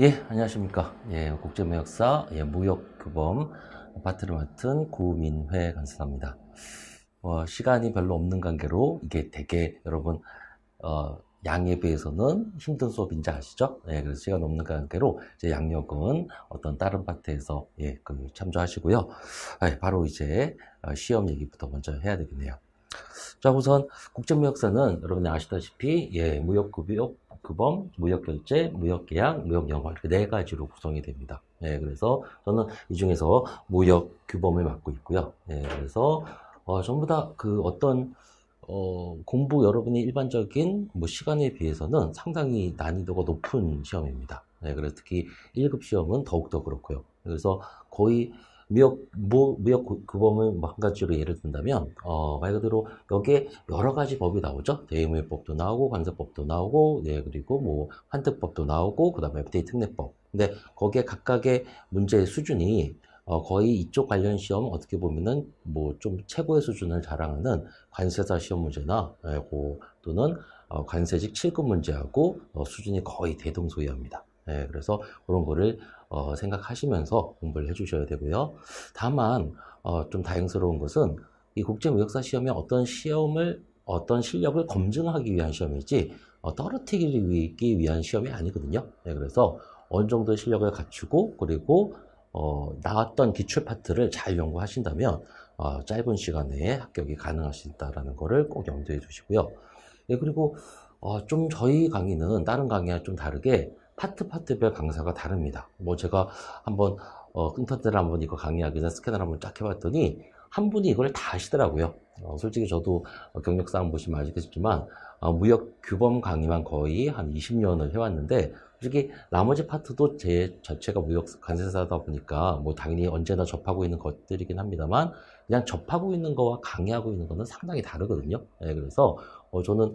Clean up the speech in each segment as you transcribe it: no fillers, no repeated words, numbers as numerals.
예, 안녕하십니까. 예, 국제무역사, 무역규범 파트를 맡은 구민회 간사입니다. 시간이 별로 없는 관계로 이게 되게 여러분, 양에 비해서는 힘든 수업인지 아시죠? 예, 그래서 시간 없는 관계로 이제 양력은 어떤 다른 파트에서 참조하시고요. 바로 이제 시험 얘기부터 먼저 해야 되겠네요. 자, 우선 국제무역사는 여러분이 아시다시피 무역규범, 무역결제, 무역계약, 무역영어 이렇게 네 가지로 구성이 됩니다. 그래서 저는 이 중에서 무역규범을 맡고 있고요. 그래서 전부 다 그 어떤 공부 여러분이 일반적인 시간에 비해서는 상당히 난이도가 높은 시험입니다. 그래서 특히 1급 시험은 더욱더 그렇고요. 그래서 거의 무역규범을 한 가지로 예를 든다면, 말 그대로 여기에 여러 가지 법이 나오죠. 대의무역법도 나오고, 관세법도 나오고, 그리고 환특법도 나오고, 그 다음에 FTA 특례법. 근데 거기에 각각의 문제의 수준이 거의 이쪽 관련 시험 어떻게 보면은 좀 최고의 수준을 자랑하는 관세사 시험 문제나 또는 관세직 7급 문제하고 수준이 거의 대동소이합니다. 그래서 그런 거를 생각하시면서 공부를 해주셔야 되고요. 다만 좀 다행스러운 것은 이 국제무역사 시험이 어떤 실력을 검증하기 위한 시험이지 떨어뜨리기 위한 시험이 아니거든요. 그래서 어느 정도의 실력을 갖추고 그리고 나왔던 기출 파트를 잘 연구하신다면 짧은 시간 내에 합격이 가능하시다라는 거를 꼭 염두에 두시고요. 그리고 좀 저희 강의는 다른 강의와 좀 다르게 파트별 강사가 다릅니다. 제가 한번 인터넷을 한번 이거 강의하기 전에 스캔을 한번 쫙 해봤더니 한 분이 이걸 다 하시더라고요. 솔직히 저도 경력상 보시면 아시겠지만 무역 규범 강의만 거의 한 20년을 해왔는데 솔직히 나머지 파트도 제 자체가 무역 관세사다 보니까 당연히 언제나 접하고 있는 것들이긴 합니다만 그냥 접하고 있는 거와 강의하고 있는 거는 상당히 다르거든요. 그래서 저는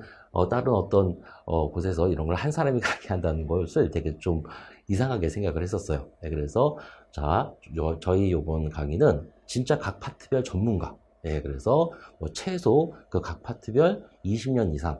다른 어떤 곳에서 이런 걸 한 사람이 강의한다는 것을 되게 좀 이상하게 생각을 했었어요. 그래서 저희 이번 강의는 진짜 각 파트별 전문가. 그래서 최소 그 각 파트별 20년 이상은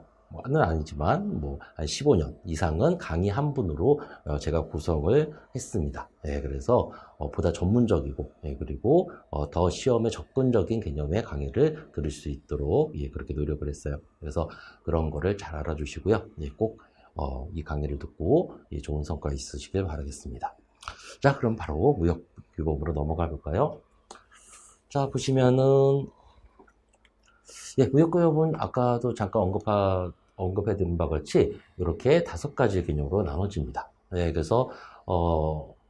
아니지만 한 15년 이상은 강의 한 분으로 제가 구성을 했습니다. 그래서 보다 전문적이고 그리고 더 시험에 접근적인 개념의 강의를 들을 수 있도록 그렇게 노력을 했어요. 그래서 그런 거를 잘 알아주시고요. 꼭 이 강의를 듣고 좋은 성과 있으시길 바라겠습니다. 자, 그럼 바로 무역규범으로 넘어가 볼까요? 자, 보시면은 무역규범은 아까도 잠깐 언급해드린 바와 같이 이렇게 5가지 개념으로 나눠집니다. 그래서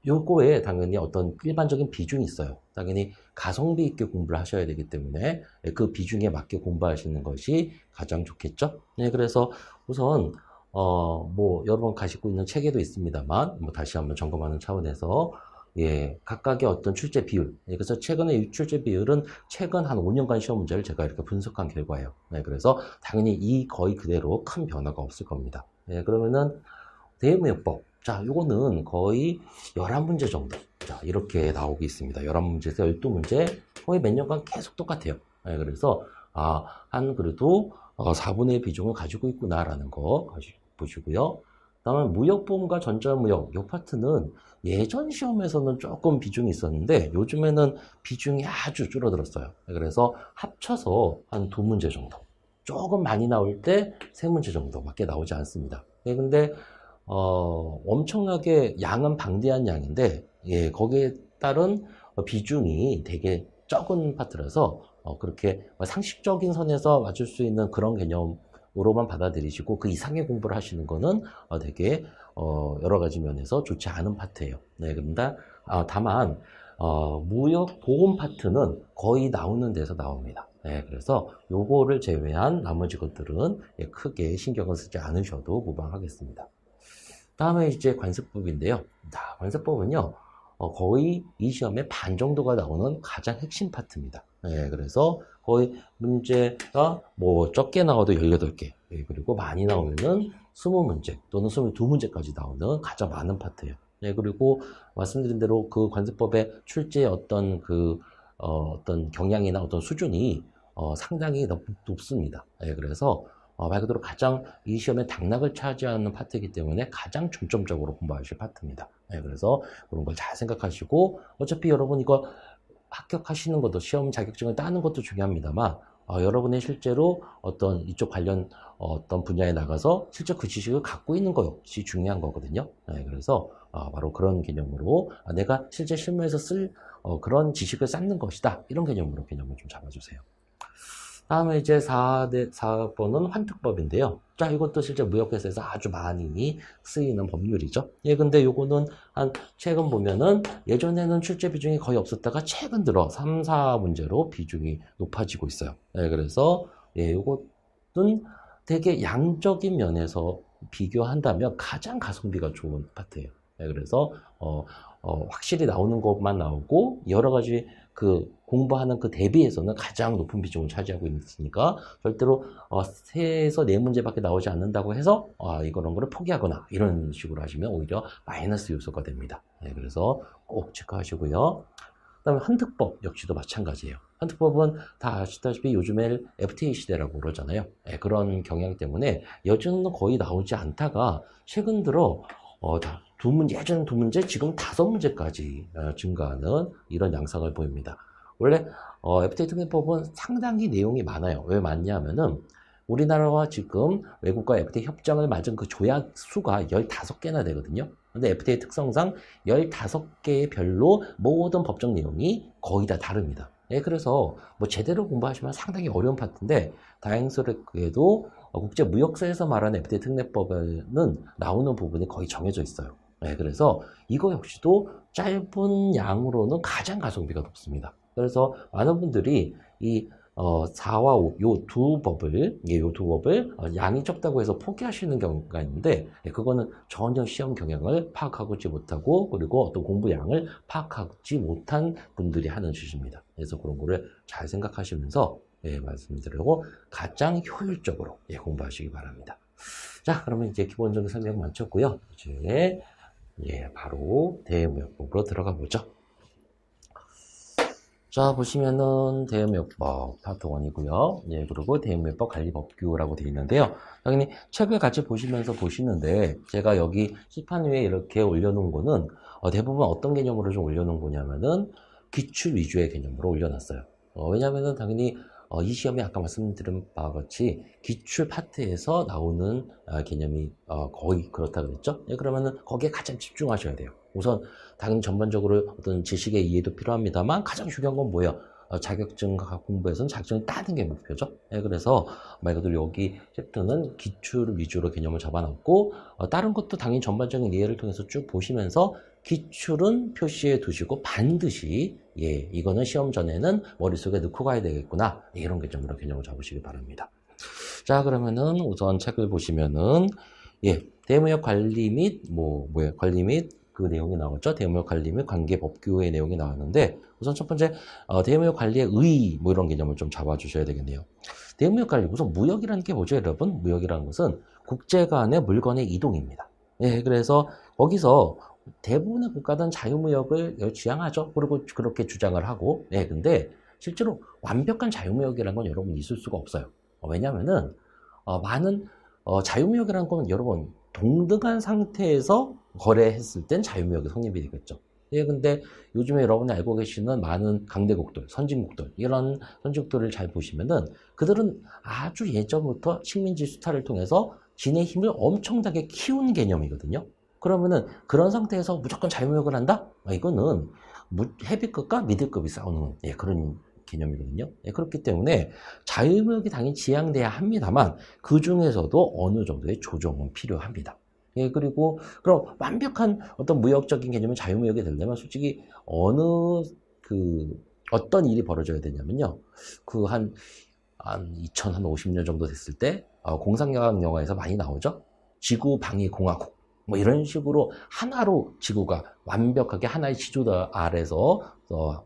요거에 당연히 어떤 일반적인 비중이 있어요. 당연히 가성비 있게 공부를 하셔야 되기 때문에 그 비중에 맞게 공부하시는 것이 가장 좋겠죠. 그래서 우선 여러 번 가지고 있는 체계도 있습니다만 다시 한번 점검하는 차원에서 각각의 어떤 출제 비율. 그래서 최근의 출제 비율은 최근 한 5년간 시험 문제를 제가 이렇게 분석한 결과예요. 그래서 당연히 거의 그대로 큰 변화가 없을 겁니다. 그러면은 대의무역법. 자, 요거는 거의 11문제 정도. 자, 이렇게 나오고 있습니다. 11문제에서 12문제. 거의 몇 년간 계속 똑같아요. 그래서 그래도 4분의 1 비중을 가지고 있구나라는 거 보시고요. 다음에 무역보험과 전자무역, 이 파트는 예전 시험에서는 조금 비중이 있었는데 요즘에는 비중이 아주 줄어들었어요. 그래서 합쳐서 한 2문제 정도. 조금 많이 나올 때 3문제 정도밖에 나오지 않습니다. 근데 엄청나게 양은 방대한 양인데 거기에 따른 비중이 되게 적은 파트라서 그렇게 상식적인 선에서 맞출 수 있는 그런 개념으로만 받아들이시고 그 이상의 공부를 하시는 거는 되게 여러 가지 면에서 좋지 않은 파트예요. 그런데 다만 무역 보험 파트는 거의 나오는 데서 나옵니다. 그래서 요거를 제외한 나머지 것들은 크게 신경을 쓰지 않으셔도 무방하겠습니다. 다음에 이제 관세법인데요. 관세법은요, 거의 이 시험의 반 정도가 나오는 가장 핵심 파트입니다. 그래서 거의 문제가 적게 나와도 18개, 그리고 많이 나오면은 20문제 또는 22문제까지 나오는 가장 많은 파트예요. 그리고 말씀드린 대로 그 관세법의 출제의 어떤 어떤 경향이나 어떤 수준이 상당히 높습니다. 그래서 말 그대로 가장 이 시험에 당락을 차지하는 파트이기 때문에 가장 중점적으로 공부하실 파트입니다. 네, 그래서 그런 걸 잘 생각하시고 어차피 여러분 이거 합격하시는 것도 시험 자격증을 따는 것도 중요합니다만 여러분이 실제로 어떤 이쪽 관련 어떤 분야에 나가서 실제 그 지식을 갖고 있는 것 역시 중요한 거거든요. 네, 그래서 바로 그런 개념으로 내가 실제 실무에서 쓸 그런 지식을 쌓는 것이다. 이런 개념으로 개념을 좀 잡아주세요. 다음에 이제 4번은 환특법인데요. 자, 이것도 실제 무역회사에서 아주 많이 쓰이는 법률이죠. 예, 근데 요거는 최근 보면은 예전에는 출제 비중이 거의 없었다가 최근 들어 3, 4문제로 비중이 높아지고 있어요. 예, 그래서 예, 요것은 되게 양적인 면에서 비교한다면 가장 가성비가 좋은 파트예요. 예, 그래서 확실히 나오는 것만 나오고 여러 가지 그 공부하는 그 대비에서는 가장 높은 비중을 차지하고 있으니까 절대로 3에서 4문제밖에 나오지 않는다고 해서 이런 거를 포기하거나 이런 식으로 하시면 오히려 마이너스 요소가 됩니다. 네, 그래서 꼭 체크하시고요. 그다음에 환특법 역시도 마찬가지예요. 환특법은 다 아시다시피 요즘에 FTA 시대라고 그러잖아요. 네, 그런 경향 때문에 예전에는 거의 나오지 않다가 최근 들어 예전 2문제, 지금 5문제까지 증가하는 이런 양상을 보입니다. 원래 FTA 특례법은 상당히 내용이 많아요. 왜 많냐면은 우리나라와 지금 외국과 FTA 협정을 맺은 그 조약 수가 15개나 되거든요. 근데 FTA 특성상 15개의 별로 모든 법적 내용이 거의 다 다릅니다. 예, 그래서 뭐 제대로 공부하시면 상당히 어려운 파트인데 다행스럽게도 국제무역사에서 말하는 FTA 특례법에는 나오는 부분이 거의 정해져 있어요. 네, 그래서 이거 역시도 짧은 양으로는 가장 가성비가 높습니다. 그래서 많은 분들이 이 4와 5, 요 두 법을 양이 적다고 해서 포기하시는 경우가 있는데 그거는 전혀 시험 경향을 파악하지 못하고 그리고 어떤 공부 양을 파악하지 못한 분들이 하는 짓입니다. 그래서 그런 거를 잘 생각하시면서 말씀드리고 가장 효율적으로 공부하시기 바랍니다. 자, 그러면 이제 기본적인 설명 마쳤고요. 이제 바로 대무역법으로 들어가 보죠. 자, 보시면은 대무역법 파트 1이고요. 그리고 대무역법 관리법규라고 되어 있는데요. 당연히 책을 같이 보시면서 보시는데 제가 여기 시판 위에 이렇게 올려놓은 거는 대부분 어떤 개념으로 좀 올려놓은 거냐면은 기출 위주의 개념으로 올려놨어요. 왜냐면은 당연히 이 시험에 아까 말씀드린 바와 같이 기출 파트에서 나오는 개념이 거의 그렇다 그랬죠? 그러면은 거기에 가장 집중하셔야 돼요. 우선 당연히 전반적으로 어떤 지식의 이해도 필요합니다만 가장 중요한 건 뭐예요? 자격증 공부에서는 자격증을 따는 게 목표죠. 그래서 말 그대로 여기 챕터는 기출 위주로 개념을 잡아놨고 다른 것도 당연히 전반적인 이해를 통해서 쭉 보시면서 기출은 표시해 두시고 반드시 이거는 시험 전에는 머릿속에 넣고 가야 되겠구나 이런 개념으로 개념을 잡으시기 바랍니다. 자, 그러면은 우선 책을 보시면은 대무역 관리 및 관리 및 그 내용이 나왔죠. 대무역 관리 및 관계 법규의 내용이 나왔는데 우선 첫 번째 대무역 관리의 의 이런 개념을 좀 잡아주셔야 되겠네요. 대무역 관리 우선 무역이라는 게 뭐죠, 여러분? 무역이라는 것은 국제 간의 물건의 이동입니다. 그래서 거기서 대부분의 국가들은 자유무역을 지향하죠. 그리고 그렇게 주장을 하고 근데 실제로 완벽한 자유무역이라는 건 여러분 있을 수가 없어요. 왜냐면은 많은 자유무역이라는 건 여러분 동등한 상태에서 거래했을 땐 자유무역이 성립이 되겠죠. 근데 요즘에 여러분이 알고 계시는 많은 강대국들, 선진국들, 이런 선진국들을 잘 보시면은 그들은 아주 예전부터 식민지 수탈을 통해서 진의 힘을 엄청나게 키운 개념이거든요. 그러면은 그런 상태에서 무조건 자유무역을 한다? 이거는 헤비급과 미들급이 싸우는 그런 개념이거든요. 그렇기 때문에 자유무역이 당연히 지향돼야 합니다만 그 중에서도 어느 정도의 조정은 필요합니다. 그리고 그럼 완벽한 어떤 무역적인 개념은 자유무역이 되려면 솔직히 어떤 일이 벌어져야 되냐면요. 한 2050년 정도 됐을 때 공상과학 영화에서 많이 나오죠. 지구방위공화국 이런 식으로 하나로 지구가 완벽하게 하나의 지도 아래서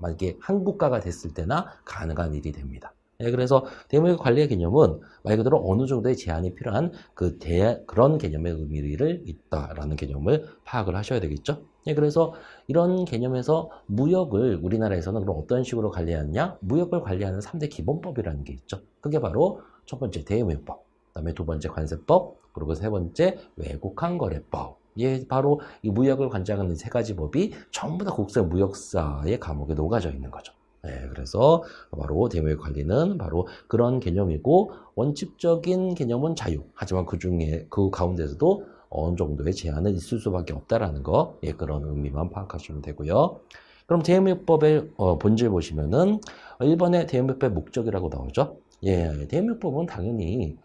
만약에 한 국가가 됐을 때나 가능한 일이 됩니다. 그래서 대무역 관리의 개념은 말 그대로 어느 정도의 제한이 필요한 그런 개념의 의미를 있다라는 개념을 파악을 하셔야 되겠죠. 그래서 이런 개념에서 무역을 우리나라에서는 그럼 어떤 식으로 관리하느냐? 무역을 관리하는 3대 기본법이라는 게 있죠. 그게 바로 첫 번째 대무역법. 그다음에 두 번째 관세법, 그리고 세 번째 외국한 거래법. 예, 바로 이 무역을 관장하는 세 가지 법이 전부 다 국제무역사의 과목에 녹아져 있는 거죠. 예, 그래서 바로 대무역 관리는 바로 그런 개념이고, 원칙적인 개념은 자유. 하지만 그 중에, 그 가운데서도 어느 정도의 제한은 있을 수밖에 없다라는 거, 예, 그런 의미만 파악하시면 되고요. 그럼 대무역법의 본질 보시면은 1번에 대무역법의 목적이라고 나오죠. 예, 대무역법은 당연히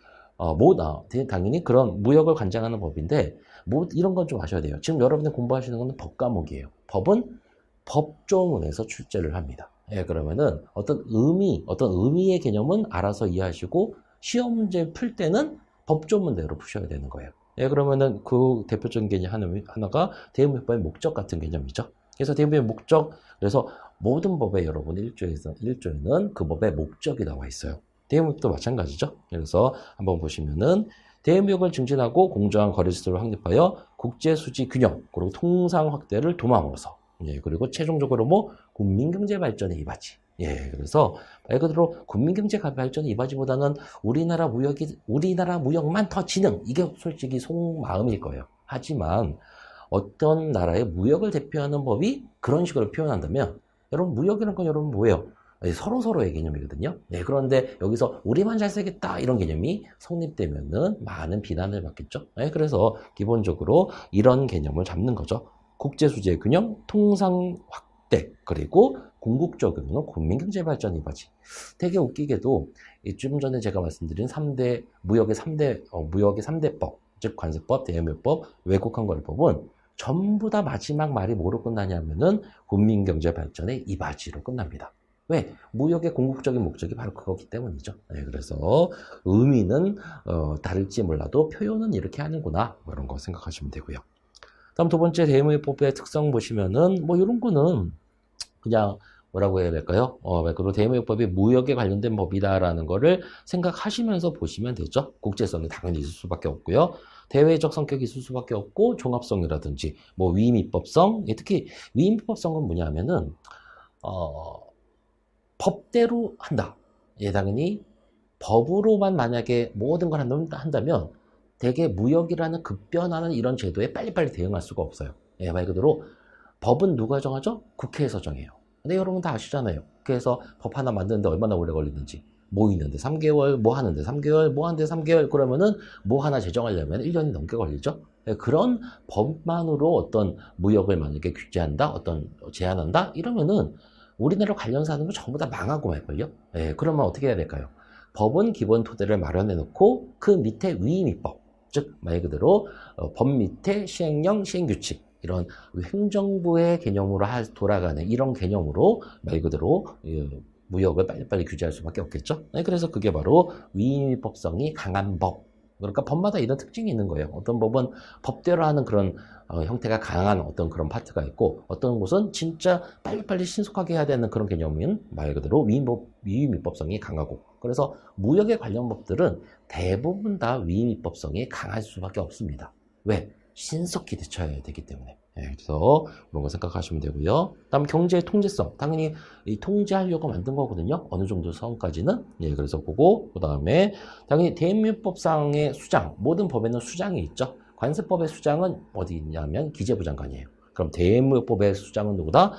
당연히 그런 무역을 관장하는 법인데, 이런 건 좀 아셔야 돼요. 지금 여러분들 공부하시는 건 법 과목이에요. 법은 법조문에서 출제를 합니다. 예, 그러면은 어떤 의미의 개념은 알아서 이해하시고, 시험 문제 풀 때는 법조문대로 푸셔야 되는 거예요. 예, 그러면은 그 대표적인 개념 하나가 대무역법의 목적 같은 개념이죠. 그래서 대무역의 목적, 그래서 모든 법에 여러분 1조에는 그 법의 목적이 나와 있어요. 대무역도 마찬가지죠. 그래서 한번 보시면은 대무역을 증진하고 공정한 거래 질서를 확립하여 국제 수지 균형, 그리고 통상 확대를 도모함으로써, 예, 그리고 최종적으로 국민 경제 발전에 이바지. 예, 그래서 말 그대로 국민 경제 발전에 이바지보다는 우리나라 무역만 더 진흥, 이게 솔직히 속마음일 거예요. 하지만 어떤 나라의 무역을 대표하는 법이 그런 식으로 표현한다면, 여러분 무역이라는 건 여러분 뭐예요? 서로서로의 개념이거든요. 네, 그런데 여기서 우리만 잘 살겠다 이런 개념이 성립되면은 많은 비난을 받겠죠. 네, 그래서 기본적으로 이런 개념을 잡는 거죠. 국제수지의 균형, 통상 확대, 그리고 궁극적으로는 국민경제 발전 이바지. 되게 웃기게도 좀 전에 제가 말씀드린 무역의 3대법, 즉 관세법, 대무역법, 외국한 거래법은 전부 다 마지막 말이 뭐로 끝나냐면은 국민경제 발전의 이바지로 끝납니다. 왜? 무역의 궁극적인 목적이 바로 그거기 때문이죠. 네, 그래서 의미는 다를지 몰라도 표현은 이렇게 하는구나, 이런 거 생각하시면 되고요. 다음 두 번째 대무역법의 특성 보시면은 이런 거는 그냥 뭐라고 해야 될까요? 그리고 대무역법이 무역에 관련된 법이다라는 거를 생각하시면서 보시면 되죠. 국제성이 당연히 있을 수밖에 없고요. 대외적 성격이 있을 수밖에 없고, 종합성이라든지 위임입법성, 특히 위임입법성은 뭐냐면은 법대로 한다. 예, 당연히 법으로만 만약에 모든 걸 한다면 대개 무역이라는 급변하는 이런 제도에 빨리빨리 대응할 수가 없어요. 예, 말 그대로 법은 누가 정하죠? 국회에서 정해요. 근데 여러분 다 아시잖아요. 국회에서 법 하나 만드는데 얼마나 오래 걸리는지. 있는데 3개월, 하는데 3개월, 하는데 3개월, 그러면은 하나 제정하려면 1년이 넘게 걸리죠. 예, 그런 법만으로 어떤 무역을 만약에 규제한다, 제한한다, 이러면은 우리나라 관련 사는 거 전부 다 망하고 말걸요? 예, 그러면 어떻게 해야 될까요? 법은 기본 토대를 마련해 놓고 그 밑에 위임입법, 즉 말 그대로 법 밑에 시행령, 시행규칙, 이런 행정부의 개념으로 돌아가는 이런 개념으로 말 그대로 무역을 빨리빨리 규제할 수밖에 없겠죠. 네, 그래서 그게 바로 위임입법성이 강한 법. 그러니까 법마다 이런 특징이 있는 거예요. 어떤 법은 법대로 하는 그런 형태가 강한 어떤 그런 파트가 있고, 어떤 곳은 진짜 빨리빨리 신속하게 해야 되는 그런 개념인 말 그대로 위임입법성이 강하고, 그래서 무역에 관련 법들은 대부분 다 위임입법성이 강할 수밖에 없습니다. 왜? 신속히 대처해야 되기 때문에. 네, 그래서 그런 거 생각하시면 되고요. 다음 경제의 통제성. 당연히 이 통제하려고 만든 거거든요. 어느 정도 선까지는. 예, 그래서 그거. 그 다음에 당연히 대무역법상의 수장. 모든 법에는 수장이 있죠. 관세법의 수장은 어디 있냐면 기재부 장관이에요. 그럼 대무역법의 수장은 누구다?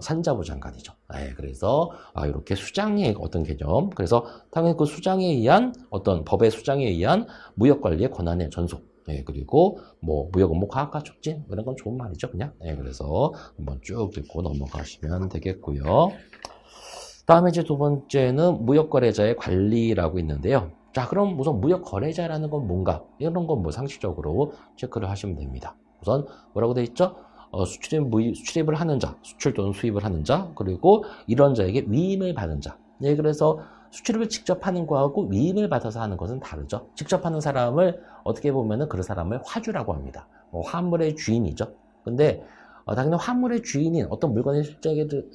산자부 장관이죠. 예, 그래서 이렇게 수장의 어떤 개념. 그래서 당연히 그 수장에 의한 어떤 법의 수장에 의한 무역관리의 권한의 전속. 예, 그리고 무역 업무 과학화 촉진, 이런 건 좋은 말이죠, 그냥. 예, 그래서 한번 쭉 읽고 넘어가시면 되겠고요. 다음에 이제 두 번째는 무역거래자의 관리라고 있는데요. 자, 그럼 우선 무역거래자라는 건 뭔가, 이런 건 상식적으로 체크를 하시면 됩니다. 우선 뭐라고 돼 있죠? 수출입을 하는 자, 수출 또는 수입을 하는 자, 그리고 이런 자에게 위임을 받는 자. 예, 그래서 수출입을 직접 하는 거하고 위임을 받아서 하는 것은 다르죠. 직접 하는 사람을 어떻게 보면은 그 사람을 화주라고 합니다. 화물의 주인이죠. 근데 당연히 화물의 주인인 어떤 물건의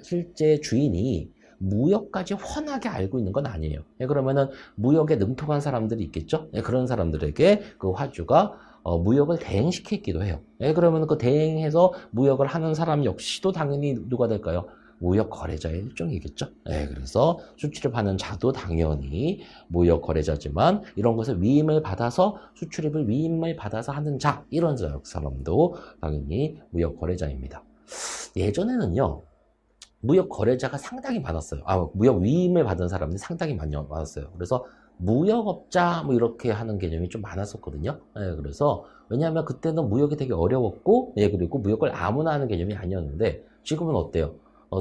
실제 주인이 무역까지 훤하게 알고 있는 건 아니에요. 예, 그러면은 무역에 능통한 사람들이 있겠죠. 예, 그런 사람들에게 그 화주가 무역을 대행시키기도 해요. 예, 그러면 그 대행해서 무역을 하는 사람 역시도 당연히 누가 될까요? 무역 거래자의 일종이겠죠. 예, 그래서 수출입하는 자도 당연히 무역 거래자지만 이런 것을 위임을 받아서 수출입을 위임을 받아서 하는 자 이런 사람도 당연히 무역 거래자입니다. 예전에는요. 무역 거래자가 상당히 많았어요. 무역 위임을 받은 사람들이 상당히 많았어요. 그래서 무역업자 뭐 이렇게 하는 개념이 좀 많았었거든요. 예, 그래서 왜냐하면 그때는 무역이 되게 어려웠고, 예, 그리고 무역을 아무나 하는 개념이 아니었는데 지금은 어때요?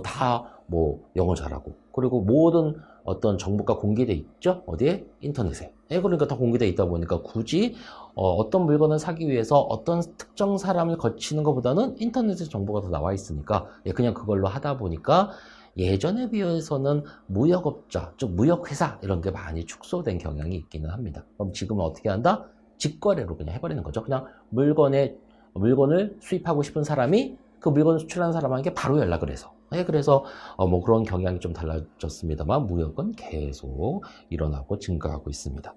다 뭐 영어 잘하고 그리고 모든 어떤 정보가 공개돼 있죠. 어디에? 인터넷에. 예, 그러니까 다 공개돼 있다 보니까 굳이 어떤 물건을 사기 위해서 어떤 특정 사람을 거치는 것보다는 인터넷에 정보가 더 나와 있으니까 예, 그냥 그걸로 하다 보니까 예전에 비해서는 무역업자, 즉 무역회사 이런 게 많이 축소된 경향이 있기는 합니다. 그럼 지금은 어떻게 한다? 직거래로 그냥 해버리는 거죠. 그냥 물건을 수입하고 싶은 사람이 그 물건을 수출하는 사람에게 바로 연락을 해서. 예, 그래서 뭐 그런 경향이 좀 달라졌습니다만 무역은 계속 일어나고 증가하고 있습니다.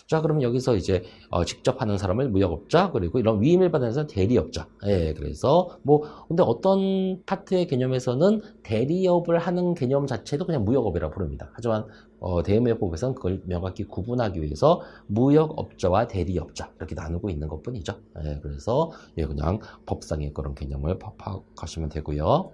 자, 그럼 여기서 이제 직접 하는 사람을 무역업자, 그리고 이런 위임을 받는 사람은 대리업자. 예, 그래서 뭐 근데 어떤 파트의 개념에서는 대리업을 하는 개념 자체도 그냥 무역업이라고 부릅니다. 하지만 대의무역법에서는 그걸 명확히 구분하기 위해서 무역업자와 대리업자 이렇게 나누고 있는 것뿐이죠. 예, 그래서 예, 그냥 법상의 그런 개념을 파악하시면 되고요.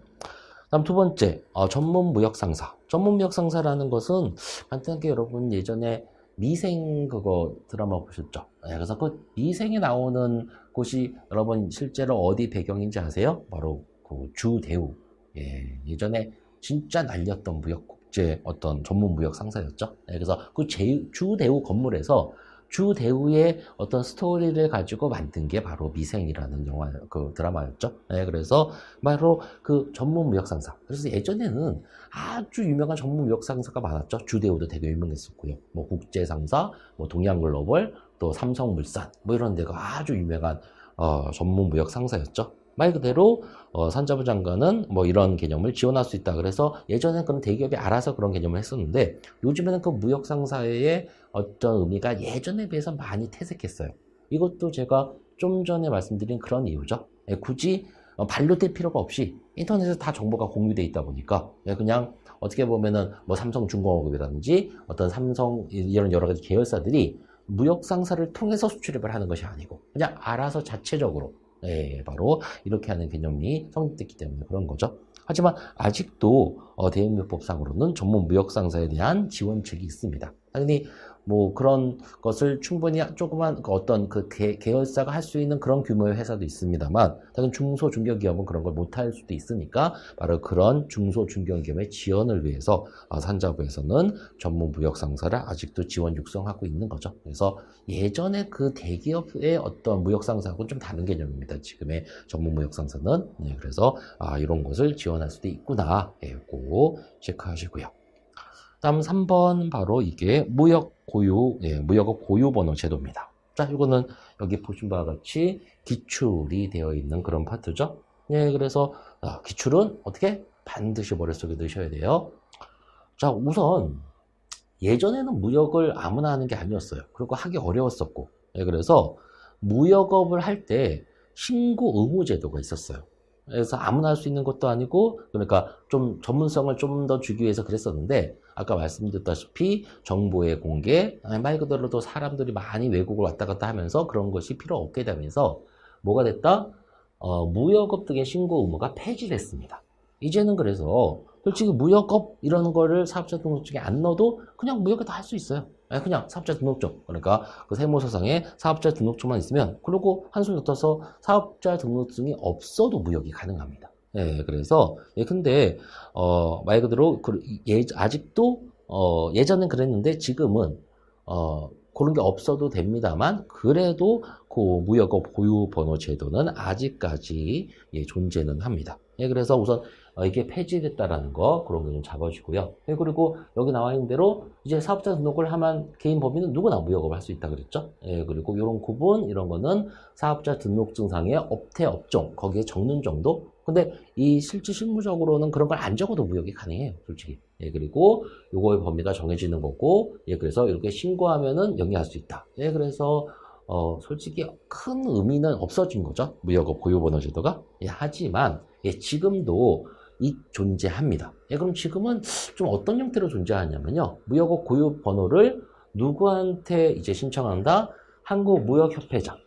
다음 두 번째, 전문 무역 상사. 전문 무역 상사라는 것은 간단하게 여러분 예전에 미생 그거 드라마 보셨죠? 네, 그래서 그 미생에 나오는 곳이 여러분 실제로 어디 배경인지 아세요? 바로 그 주대우. 예, 예전에 진짜 날렸던 무역 국제 어떤 전문 무역 상사였죠. 네, 그래서 그 주대우 건물에서 주대우의 어떤 스토리를 가지고 만든 게 바로 미생이라는 영화, 그 드라마였죠. 네, 그래서 바로 그 전문 무역 상사. 그래서 예전에는 아주 유명한 전문 무역 상사가 많았죠. 주대우도 되게 유명했었고요. 뭐 국제상사, 뭐 동양글로벌, 또 삼성물산, 뭐 이런 데가 아주 유명한 전문 무역 상사였죠. 말 그대로 산자부 장관은 뭐 이런 개념을 지원할 수 있다. 그래서 예전에는 그런 대기업이 알아서 그런 개념을 했었는데 요즘에는 그 무역 상사의 어떤 의미가 예전에 비해서 많이 퇴색했어요. 이것도 제가 좀 전에 말씀드린 그런 이유죠. 예, 굳이 발로 뛸 필요가 없이 인터넷에 다 정보가 공유돼 있다 보니까 예, 그냥 어떻게 보면은 뭐 삼성중공업이라든지 어떤 삼성 이런 여러 가지 계열사들이 무역 상사를 통해서 수출입을 하는 것이 아니고 그냥 알아서 자체적으로 예, 바로 이렇게 하는 개념이 성립됐기 때문에 그런 거죠. 하지만 아직도 대의무역법상으로는 전문 무역상사에 대한 지원책이 있습니다. 당연히 뭐 그런 것을 충분히 조그만 어떤 그 계열사가 할 수 있는 그런 규모의 회사도 있습니다만 당연 중소 중견기업은 그런 걸 못할 수도 있으니까 바로 그런 중소 중견기업의 지원을 위해서 산자부에서는 전문 무역 상사를 아직도 지원 육성하고 있는 거죠. 그래서 예전에 그 대기업의 어떤 무역 상사하고는 좀 다른 개념입니다. 지금의 전문 무역 상사는 네, 그래서 이런 것을 지원할 수도 있구나. 예, 꼭 체크하시고요. 다음 3번 바로 이게 무역업 고유번호 제도입니다. 자, 이거는 여기 보신 바와 같이 기출이 되어 있는 그런 파트죠. 예, 그래서 기출은 어떻게? 반드시 머릿속에 넣으셔야 돼요. 자, 우선 예전에는 무역을 아무나 하는 게 아니었어요. 그리고 하기 어려웠었고. 예, 그래서 무역업을 할 때 신고 의무 제도가 있었어요. 그래서 아무나 할 수 있는 것도 아니고 그러니까 좀 전문성을 좀 더 주기 위해서 그랬었는데 아까 말씀드렸다시피 정보의 공개 말 그대로도 사람들이 많이 외국을 왔다 갔다 하면서 그런 것이 필요 없게 되면서 뭐가 됐다? 무역업 등의 신고 의무가 폐지됐습니다. 이제는 그래서 솔직히 무역업 이런 거를 사업자 등록증에 안 넣어도 그냥 무역에 다 할 수 있어요. 그냥 사업자 등록증, 그러니까 그 세무서상에 사업자 등록증만 있으면 그리고 한숨 놓쳐서 사업자 등록증이 없어도 무역이 가능합니다. 예, 그래서 근데 말 그대로 아직도 예전엔 그랬는데 지금은 그런 게 없어도 됩니다만 그래도 그 무역업 고유번호 제도는 아직까지 존재는 합니다. 예, 그래서 우선 이게 폐지됐다라는 거 그런 거 좀 잡아주고요. 예, 그리고 여기 나와 있는 대로 이제 사업자 등록을 하면 개인 법인은 누구나 무역업을 할 수 있다 그랬죠. 예, 그리고 이런 구분 이런 거는 사업자 등록증상의 업태 업종 거기에 적는 정도. 근데 이 실제 실무적으로는 그런 걸 안 적어도 무역이 가능해요, 솔직히. 예, 그리고 요거의 범위가 정해지는 거고, 예, 그래서 이렇게 신고하면은 영위할 수 있다. 예, 그래서 솔직히 큰 의미는 없어진 거죠. 무역업 고유번호 제도가. 예, 하지만 지금도 존재합니다. 예, 그럼 지금은 좀 어떤 형태로 존재하냐면요. 무역업 고유 번호를 누구한테 이제 신청한다? 한국무역협회장.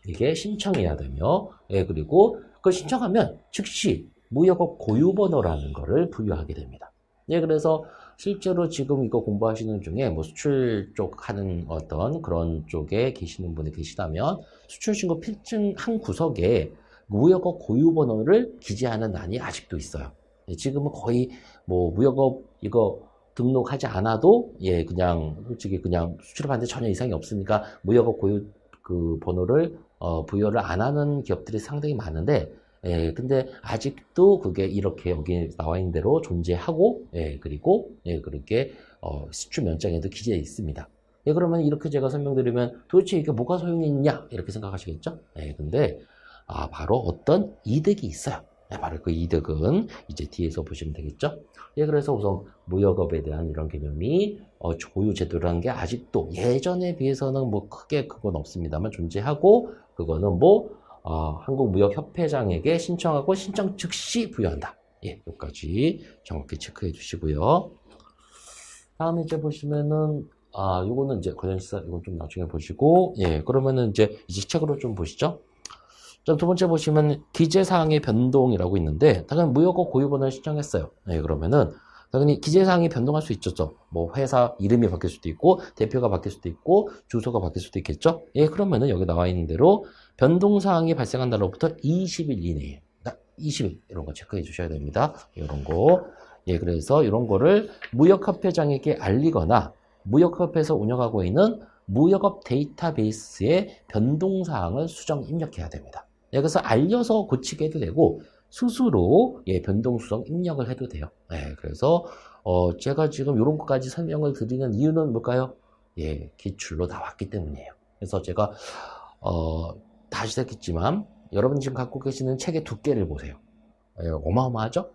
이게 신청해야 되며, 예, 그리고 그걸 신청하면 즉시 무역업 고유 번호라는 거를 부여하게 됩니다. 예, 그래서 실제로 지금 이거 공부하시는 중에 뭐 수출 쪽 하는 어떤 그런 쪽에 계시는 분이 계시다면 수출신고 필증 한 구석에 무역업 고유 번호를 기재하는 난이 아직도 있어요. 예, 지금은 거의 뭐 무역업 이거 등록하지 않아도 예 그냥 솔직히 그냥 수출업하는데 전혀 이상이 없으니까 무역업 고유 그 번호를 부여를 안 하는 기업들이 상당히 많은데 예 근데 아직도 그게 이렇게 여기 나와 있는 대로 존재하고 예 그리고 예 그렇게 수출 면장에도 기재되어 있습니다. 예 그러면 이렇게 제가 설명드리면 도대체 이게 뭐가 소용이 있냐 이렇게 생각하시겠죠? 예 근데 바로 어떤 이득이 있어요. 바로 그 이득은 이제 뒤에서 보시면 되겠죠. 예, 그래서 우선 무역업에 대한 이런 개념이 고유 제도라는 게 아직도 예전에 비해서는 뭐 크게 그건 없습니다만 존재하고 그거는 뭐 한국무역협회장에게 신청하고 신청 즉시 부여한다. 예, 여기까지 정확히 체크해 주시고요. 다음에 이제 보시면은 요거는 이제 관련시사 이건 좀 나중에 보시고 예, 그러면은 이제 책으로 좀 보시죠. 자, 두 번째 보시면 기재사항의 변동이라고 있는데 당연히 무역업 고유번호를 신청했어요. 네, 그러면은 당연히 기재사항이 변동할 수 있죠. 뭐 회사 이름이 바뀔 수도 있고 대표가 바뀔 수도 있고 주소가 바뀔 수도 있겠죠. 예, 그러면은 여기 나와 있는 대로 변동사항이 발생한 날로부터 20일 이내에 20일 이런 거 체크해 주셔야 됩니다. 이런 거. 예, 그래서 이런 거를 무역협회장에게 알리거나 무역협회에서 운영하고 있는 무역업 데이터베이스에 변동사항을 수정 입력해야 됩니다. 그래서 알려서 고치게 해도 되고 스스로 변동 수정 입력을 해도 돼요. 그래서 제가 지금 이런 것까지 설명을 드리는 이유는 뭘까요? 기출로 나왔기 때문이에요. 그래서 제가 다시 했겠지만 여러분 지금 갖고 계시는 책의 두께를 보세요. 어마어마하죠?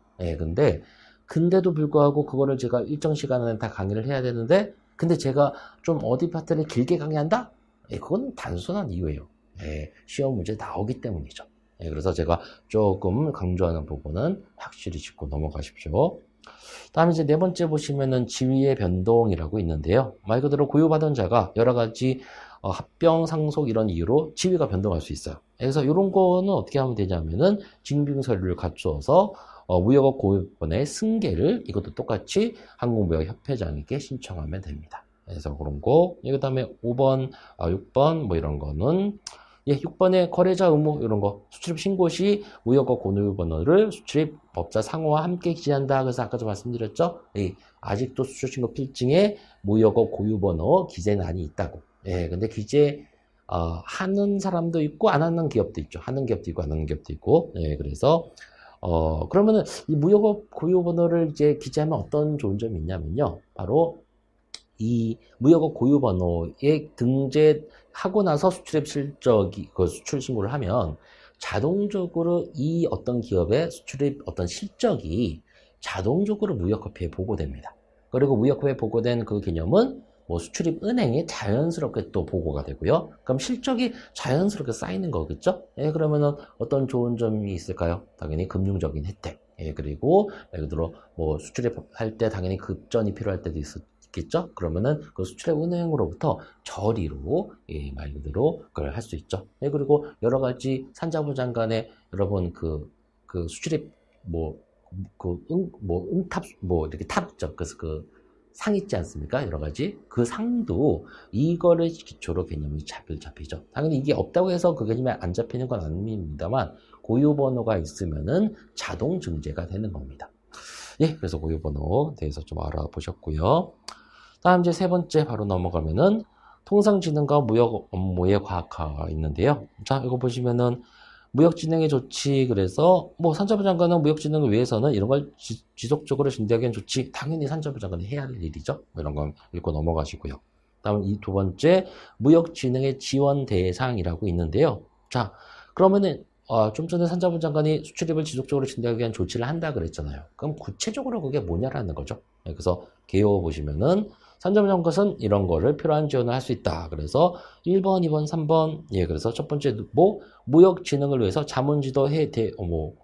근데도 불구하고 그거를 제가 일정 시간 안에 다 강의를 해야 되는데 근데 제가 좀 어디 파트를 길게 강의한다? 그건 단순한 이유예요. 시험 문제 나오기 때문이죠. 그래서 제가 조금 강조하는 부분은 확실히 짚고 넘어가십시오. 다음에 이제 네 번째 보시면은 지위의 변동이라고 있는데요. 말 그대로 고유받은 자가 여러 가지 합병, 상속 이런 이유로 지위가 변동할 수 있어요. 그래서 이런 거는 어떻게 하면 되냐면은 증빙 서류를 갖추어서 무역업 고유번호의 승계를 이것도 똑같이 한국무역협회장에게 신청하면 됩니다. 그래서 그런 거. 그 다음에 5번, 6번 뭐 이런 거는 6번에 거래자 의무 이런 거 수출입 신고 시 무역업 고유번호를 수출입업자 상호와 함께 기재한다. 그래서 아까도 말씀드렸죠. 아직도 수출신고 필증에 무역업 고유번호 기재난이 있다고. 근데 기재 하는 사람도 있고 안 하는 기업도 있죠. 하는 기업도 있고 안 하는 기업도 있고. 그래서 그러면은 이 무역업 고유번호를 이제 기재하면 어떤 좋은 점이 있냐면요. 바로 이 무역업 고유번호에 등재하고 나서 수출입 실적이 그 수출 신고를 하면 자동적으로 이 어떤 기업의 수출입 어떤 실적이 자동적으로 무역협회에 보고됩니다. 그리고 무역협회에 보고된 그 개념은 뭐 수출입 은행에 자연스럽게 또 보고가 되고요. 그럼 실적이 자연스럽게 쌓이는 거겠죠? 그러면은 어떤 좋은 점이 있을까요? 당연히 금융적인 혜택. 그리고 예를 들어 뭐 수출입할 때 당연히 급전이 필요할 때도 있겠죠? 그러면은 그 수출입 은행으로부터 저리로 말 그대로 그걸 할 수 있죠. 그리고 여러 가지 산자부 장관의 여러분 그 수출입 응탑 이렇게 탑죠. 그래서 그 상 있지 않습니까? 여러 가지. 그 상도 이거를 기초로 개념이 잡히죠. 당연히 이게 없다고 해서 그 개념이 안 잡히는 건 아닙니다만 고유번호가 있으면은 자동 증재가 되는 겁니다. 그래서 고유번호 대해서 좀 알아보셨고요. 다음 이제 세 번째 바로 넘어가면은 통상진흥과 무역 업무의 과학화가 있는데요. 자, 이거 보시면은 무역진흥의 조치, 그래서 뭐 산자부 장관은 무역진흥을 위해서는 이런 걸 지속적으로 진행하기엔 좋지. 당연히 산자부 장관이 해야 할 일이죠. 이런 건 읽고 넘어가시고요. 다음 이 두 번째 무역진흥의 지원 대상이라고 있는데요. 자, 그러면은 좀 전에 산자부 장관이 수출입을 지속적으로 진행하기 위한 조치를 한다 그랬잖아요. 그럼 구체적으로 그게 뭐냐라는 거죠. 그래서 개요 보시면은 산점장 것은 이런 거를 필요한 지원을 할 수 있다. 그래서 1번, 2번, 3번. 예, 그래서 첫 번째 뭐 무역 진흥을 위해서 자문지도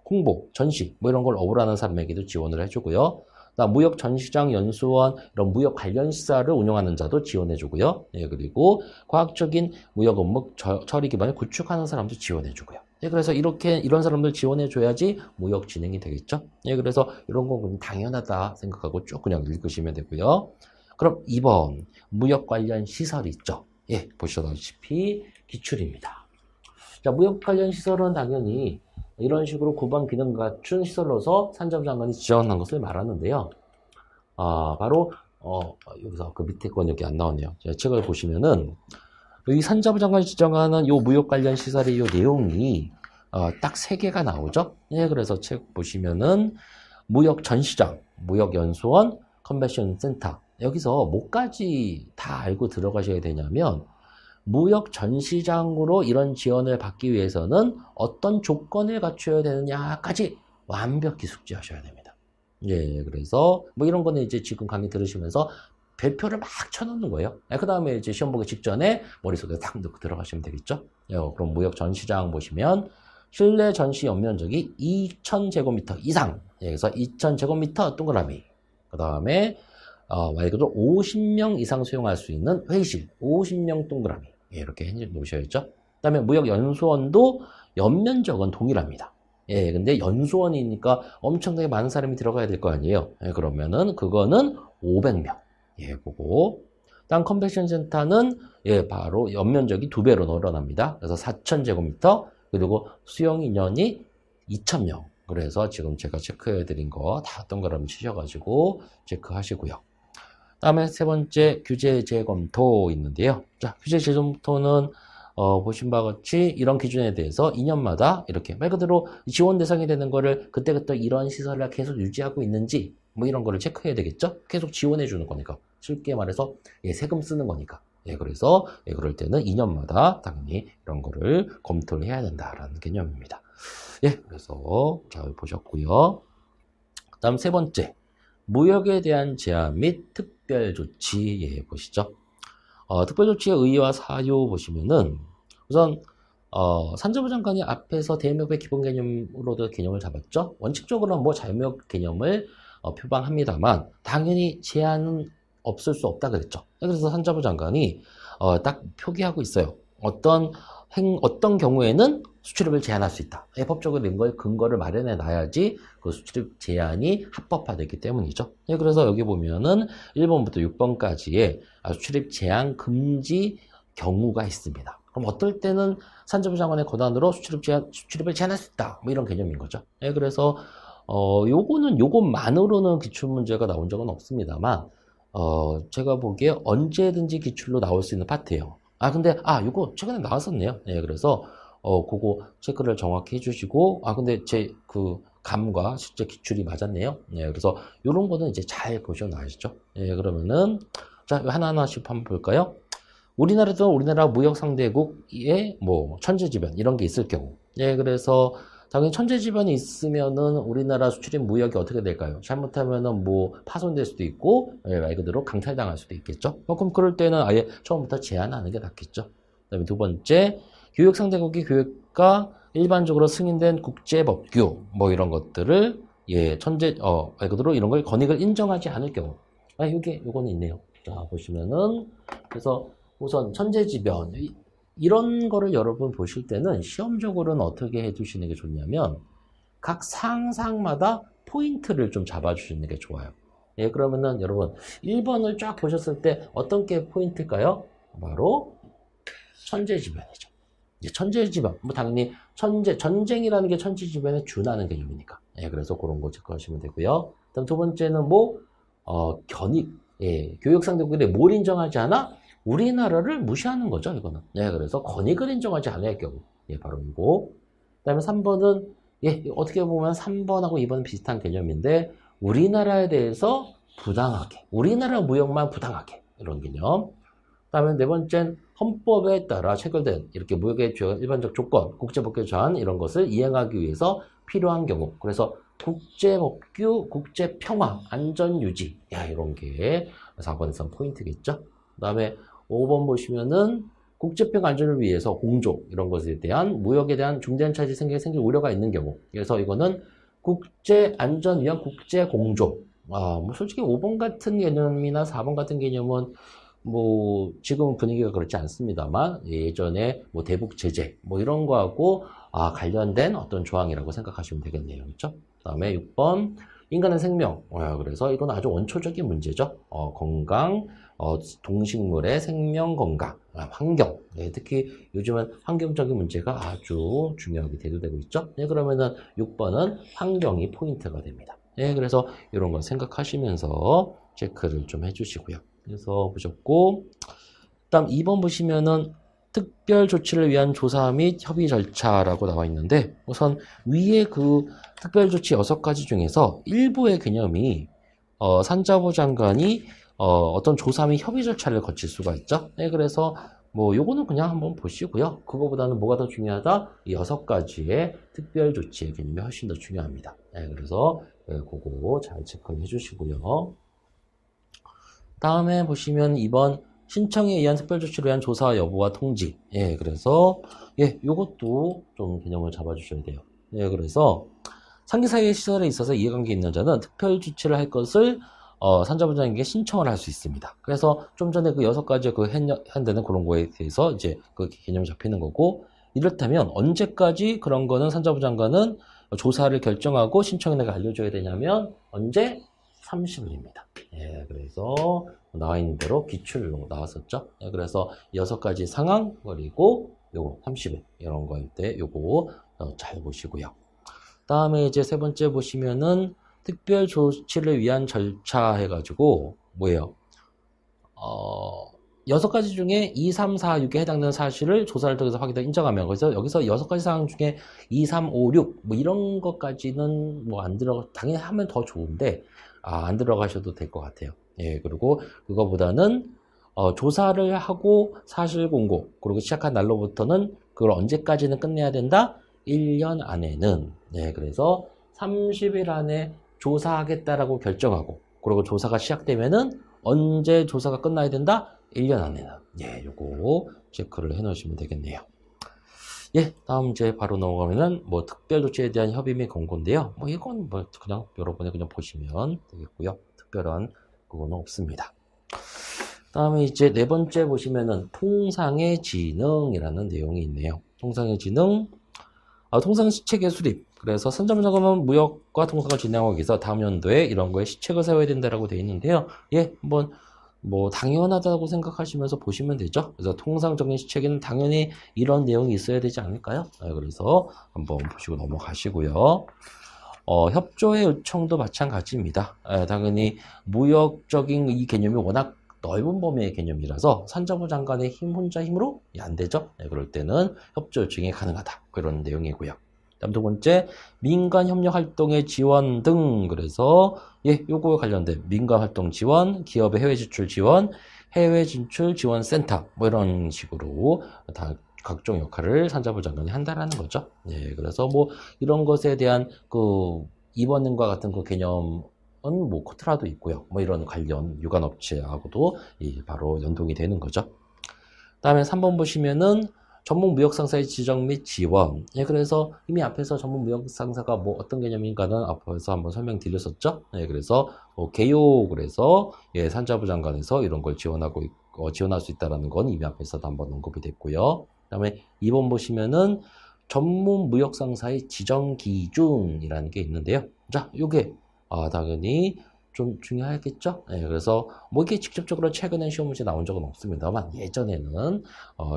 홍보, 전시 뭐 이런 걸 어울하는 사람에게도 지원을 해주고요. 무역 전시장 연수원 이런 무역 관련 시설을 운영하는 자도 지원해주고요. 예, 그리고 과학적인 무역 업무 처리 기반을 구축하는 사람도 지원해주고요. 예, 그래서 이런 사람들 지원해줘야지 무역 진행이 되겠죠. 예, 그래서 이런 건 당연하다 생각하고 쭉 그냥 읽으시면 되고요. 그럼 2번 무역 관련 시설이 있죠. 예, 보시다시피 기출입니다. 자, 무역 관련 시설은 당연히 이런 식으로 구방 기능 갖춘 시설로서 산점장관이 지정한 것을 말하는데요. 바로 여기서 그 밑에 건 여기 안 나오네요. 제가 책을 보시면은 이 산점장관이 지정하는 요 무역 관련 시설의 요 내용이 딱 3개가 나오죠. 예, 그래서 책 보시면은 무역 전시장, 무역 연수원, 컨벤션 센터. 여기서 뭐까지 다 알고 들어가셔야 되냐면 무역 전시장으로 이런 지원을 받기 위해서는 어떤 조건을 갖춰야 되느냐까지 완벽히 숙지하셔야 됩니다. 예, 그래서 뭐 이런 거는 이제 지금 강의 들으시면서 별표를 막 쳐놓는 거예요. 그 다음에 이제 시험 보기 직전에 머릿속에 딱 넣고 들어가시면 되겠죠. 그럼 무역 전시장 보시면 실내 전시 연면적이 2,000제곱미터 이상. 그래서 2,000제곱미터 동그라미. 그 다음에 말 그대로 50명 이상 수용할 수 있는 회의실 50명 동그라미. 예, 이렇게 해 놓으셔야죠. 그 다음에 무역 연수원도 연면적은 동일합니다. 예, 근데 연수원이니까 엄청나게 많은 사람이 들어가야 될 거 아니에요. 예, 그러면은 그거는 500명. 예, 그거. 다음 컨벤션 센터는 예, 바로 연면적이 2배로 늘어납니다. 그래서 4,000제곱미터. 그리고 수용 인원이 2,000명. 그래서 지금 제가 체크해 드린 거 다 동그라미 치셔가지고 체크하시고요. 다음에 3번째 규제 재검토 있는데요. 자, 규제 재검토는 보신 바와 같이 이런 기준에 대해서 2년마다 이렇게 말 그대로 지원 대상이 되는 거를 그때그때 이런 시설을 계속 유지하고 있는지 뭐 이런 거를 체크해야 되겠죠. 계속 지원해 주는 거니까. 쉽게 말해서 예, 세금 쓰는 거니까. 예, 그래서 예, 그럴 때는 2년마다 당연히 이런 거를 검토를 해야 된다라는 개념입니다. 예, 그래서 잘 보셨고요. 다음 3번째. 무역에 대한 제한 및 특별조치, 예, 보시죠. 특별조치의 의의와 사유 보시면은, 우선, 산자부 장관이 앞에서 대무역의 기본 개념으로도 개념을 잡았죠. 원칙적으로는 뭐 자유무역 개념을 표방합니다만, 당연히 제한은 없을 수 없다 그랬죠. 그래서 산자부 장관이, 딱 표기하고 있어요. 어떤 경우에는 수출입을 제한할 수 있다. 법적으로 이런 걸 근거를 마련해 놔야지 그 수출입 제한이 합법화되기 때문이죠. 그래서 여기 보면은 1번부터 6번까지의 수출입 제한 금지 경우가 있습니다. 그럼 어떨 때는 산자부 장관의 권한으로 수출입을 제한할 수 있다. 뭐 이런 개념인 거죠. 그래서 요것만으로는 기출문제가 나온 적은 없습니다만 제가 보기에 언제든지 기출로 나올 수 있는 파트예요. 근데 요거 최근에 나왔었네요. 예, 그래서 그거 체크를 정확히 해주시고 근데 제 그 감과 실제 기출이 맞았네요. 예, 그래서 요런 거는 이제 잘 보셔놔야죠. 예, 그러면은 자 하나하나씩 한번 볼까요? 우리나라 무역 상대국의 뭐 천재지변 이런 게 있을 경우, 예, 그래서 당연히 천재지변이 있으면은 우리나라 수출입 무역이 어떻게 될까요? 잘못하면은 뭐 파손될 수도 있고, 예, 말 그대로 강탈당할 수도 있겠죠. 그럼 그럴 때는 아예 처음부터 제한하는 게 낫겠죠. 그다음에 2번째, 교육 상대국의 교육과 일반적으로 승인된 국제법규 뭐 이런 것들을 예, 말 그대로 이런 걸 권익을 인정하지 않을 경우, 요거는 있네요. 자 보시면은 그래서 우선 천재지변 이런 거를 여러분 보실 때는 시험적으로는 어떻게 해두시는 게 좋냐면 각 상상마다 포인트를 좀 잡아주시는 게 좋아요. 예, 그러면은 여러분 1번을 쫙 보셨을 때 어떤 게 포인트일까요? 바로 천재지변이죠. 천재지변, 뭐 당연히 전쟁이라는 게 천재지변에 준하는 개념이니까. 예, 그래서 그런 거 체크하시면 되고요. 다음 2번째는 견익. 예, 교육상대국들이 뭘 인정하지 않아? 우리나라를 무시하는 거죠, 이거는. 예, 그래서 권익을 인정하지 않을 경우. 예, 바로 이거. 그 다음에 3번은, 예, 어떻게 보면 3번하고 2번은 비슷한 개념인데, 우리나라에 대해서 부당하게. 우리나라 무역만 부당하게. 이런 개념. 그 다음에 4번째는 헌법에 따라 체결된 이렇게 무역의 일반적 조건, 국제법규 제한 이런 것을 이행하기 위해서 필요한 경우. 그래서 국제법규, 국제평화, 안전유지. 야, 이런 게 4번에선 포인트겠죠? 그 다음에 5번 보시면은 국제평화 안전을 위해서 공조, 이런 것에 대한 무역에 대한 중대한 차질이 생길 우려가 있는 경우. 그래서 이거는 국제안전 위한 국제공조. 뭐 솔직히 5번 같은 개념이나 4번 같은 개념은 뭐 지금 분위기가 그렇지 않습니다만 예전에 뭐 대북 제재 뭐 이런 거하고 관련된 어떤 조항이라고 생각하시면 되겠네요. 그렇죠? 그다음에 6번 인간의 생명. 그래서 이건 아주 원초적인 문제죠. 건강, 동식물의 생명 건강, 환경. 특히 요즘은 환경적인 문제가 아주 중요하게 대두되고 있죠. 그러면은 6번은 환경이 포인트가 됩니다. 그래서 이런 거 생각하시면서 체크를 좀 해주시고요. 그래서 보셨고, 다음 2번 보시면은 특별 조치를 위한 조사 및 협의 절차라고 나와 있는데, 우선 위에 그 특별 조치 6가지 중에서 일부의 개념이 산자부 장관이 어떤 조사 및 협의 절차를 거칠 수가 있죠. 그래서 뭐 요거는 그냥 한번 보시고요. 그거보다는 뭐가 더 중요하다? 이 6가지의 특별 조치의 개념이 훨씬 더 중요합니다. 그래서 그거 잘 체크해 주시고요. 다음에 보시면 2번 신청에 의한 특별조치를 위한 조사 여부와 통지. 그래서 요것도 좀 개념을 잡아주셔야 돼요. 그래서 상기사회 시설에 있어서 이해관계 있는 자는 특별조치를 할 것을 산자부장에게 신청을 할 수 있습니다. 그래서 좀 전에 그 6가지 그 현대는 그런 거에 대해서 이제 그 개념이 잡히는 거고, 이렇다면 언제까지 그런 거는 산자부 장관은 조사를 결정하고 신청인에게 알려줘야 되냐면 언제? 30일입니다. 그래서 나와 있는 대로 기출로 나왔었죠. 그래서 6가지 상황 그리고 요거 30일 이런 거일 때 요거 잘 보시고요. 다음에 이제 3번째 보시면은 특별 조치를 위한 절차 해가지고 뭐예요? 6가지 중에 2, 3, 4, 6에 해당되는 사실을 조사를 통해서 확인해 인정하면, 그래서 여기서 6가지 사항 중에 2, 3, 5, 6 뭐 이런 것까지는 뭐 안 들어가, 당연히 하면 더 좋은데 안 들어가셔도 될 것 같아요. 그리고 그거보다는 조사를 하고 사실 공고 그리고 시작한 날로부터는 그걸 언제까지는 끝내야 된다? 1년 안에는. 그래서 30일 안에 조사하겠다라고 결정하고, 그리고 조사가 시작되면은 언제 조사가 끝나야 된다? 1년 안에는. 요거 체크를 해 놓으시면 되겠네요. 다음 이제 바로 넘어가면은 뭐 특별 조치에 대한 협의 및 권고인데요. 뭐 이건 뭐 그냥 여러분이 그냥 보시면 되겠고요. 특별한 그거는 없습니다. 다음에 이제 4번째 보시면은 통상의 지능이라는 내용이 있네요. 통상의 지능, 통상 시책의 수립. 그래서 산자부장관은 무역과 통상을 진행하기 위해서 다음 연도에 이런 거에 시책을 세워야 된다라고 되어 있는데요. 한번 뭐 당연하다고 생각하시면서 보시면 되죠. 그래서 통상적인 시책에는 당연히 이런 내용이 있어야 되지 않을까요? 그래서 한번 보시고 넘어가시고요. 협조의 요청도 마찬가지입니다. 당연히 무역적인 이 개념이 워낙 넓은 범위의 개념이라서 산자부 장관의 혼자 힘으로 안 되죠. 그럴 때는 협조 요청이 가능하다. 그런 내용이고요. 다음 2번째, 민간 협력 활동의 지원 등. 그래서 요거에 관련된 민간 활동 지원, 기업의 해외 진출 지원, 해외 진출 지원 센터 뭐 이런 식으로 다 각종 역할을 산자부 장관이 한다라는 거죠. 그래서 뭐 이런 것에 대한 그 이번과 같은 그 개념은 뭐 코트라도 있고요. 뭐 이런 관련 유관업체하고도 바로 연동이 되는 거죠. 다음에 3번 보시면은 전문 무역상사의 지정 및 지원. 그래서 이미 앞에서 전문 무역상사가 뭐 어떤 개념인가는 앞에서 한번 설명드렸었죠. 그래서 개요, 그래서 산자부 장관에서 이런 걸 지원할 수 있다는 건 이미 앞에서도 한번 언급이 됐고요. 그다음에 2번 보시면은 전문 무역상사의 지정 기준이라는 게 있는데요. 자, 요게 당연히 좀 중요하겠죠? 그래서 뭐 이게 직접적으로 최근에 시험 문제 나온 적은 없습니다만 예전에는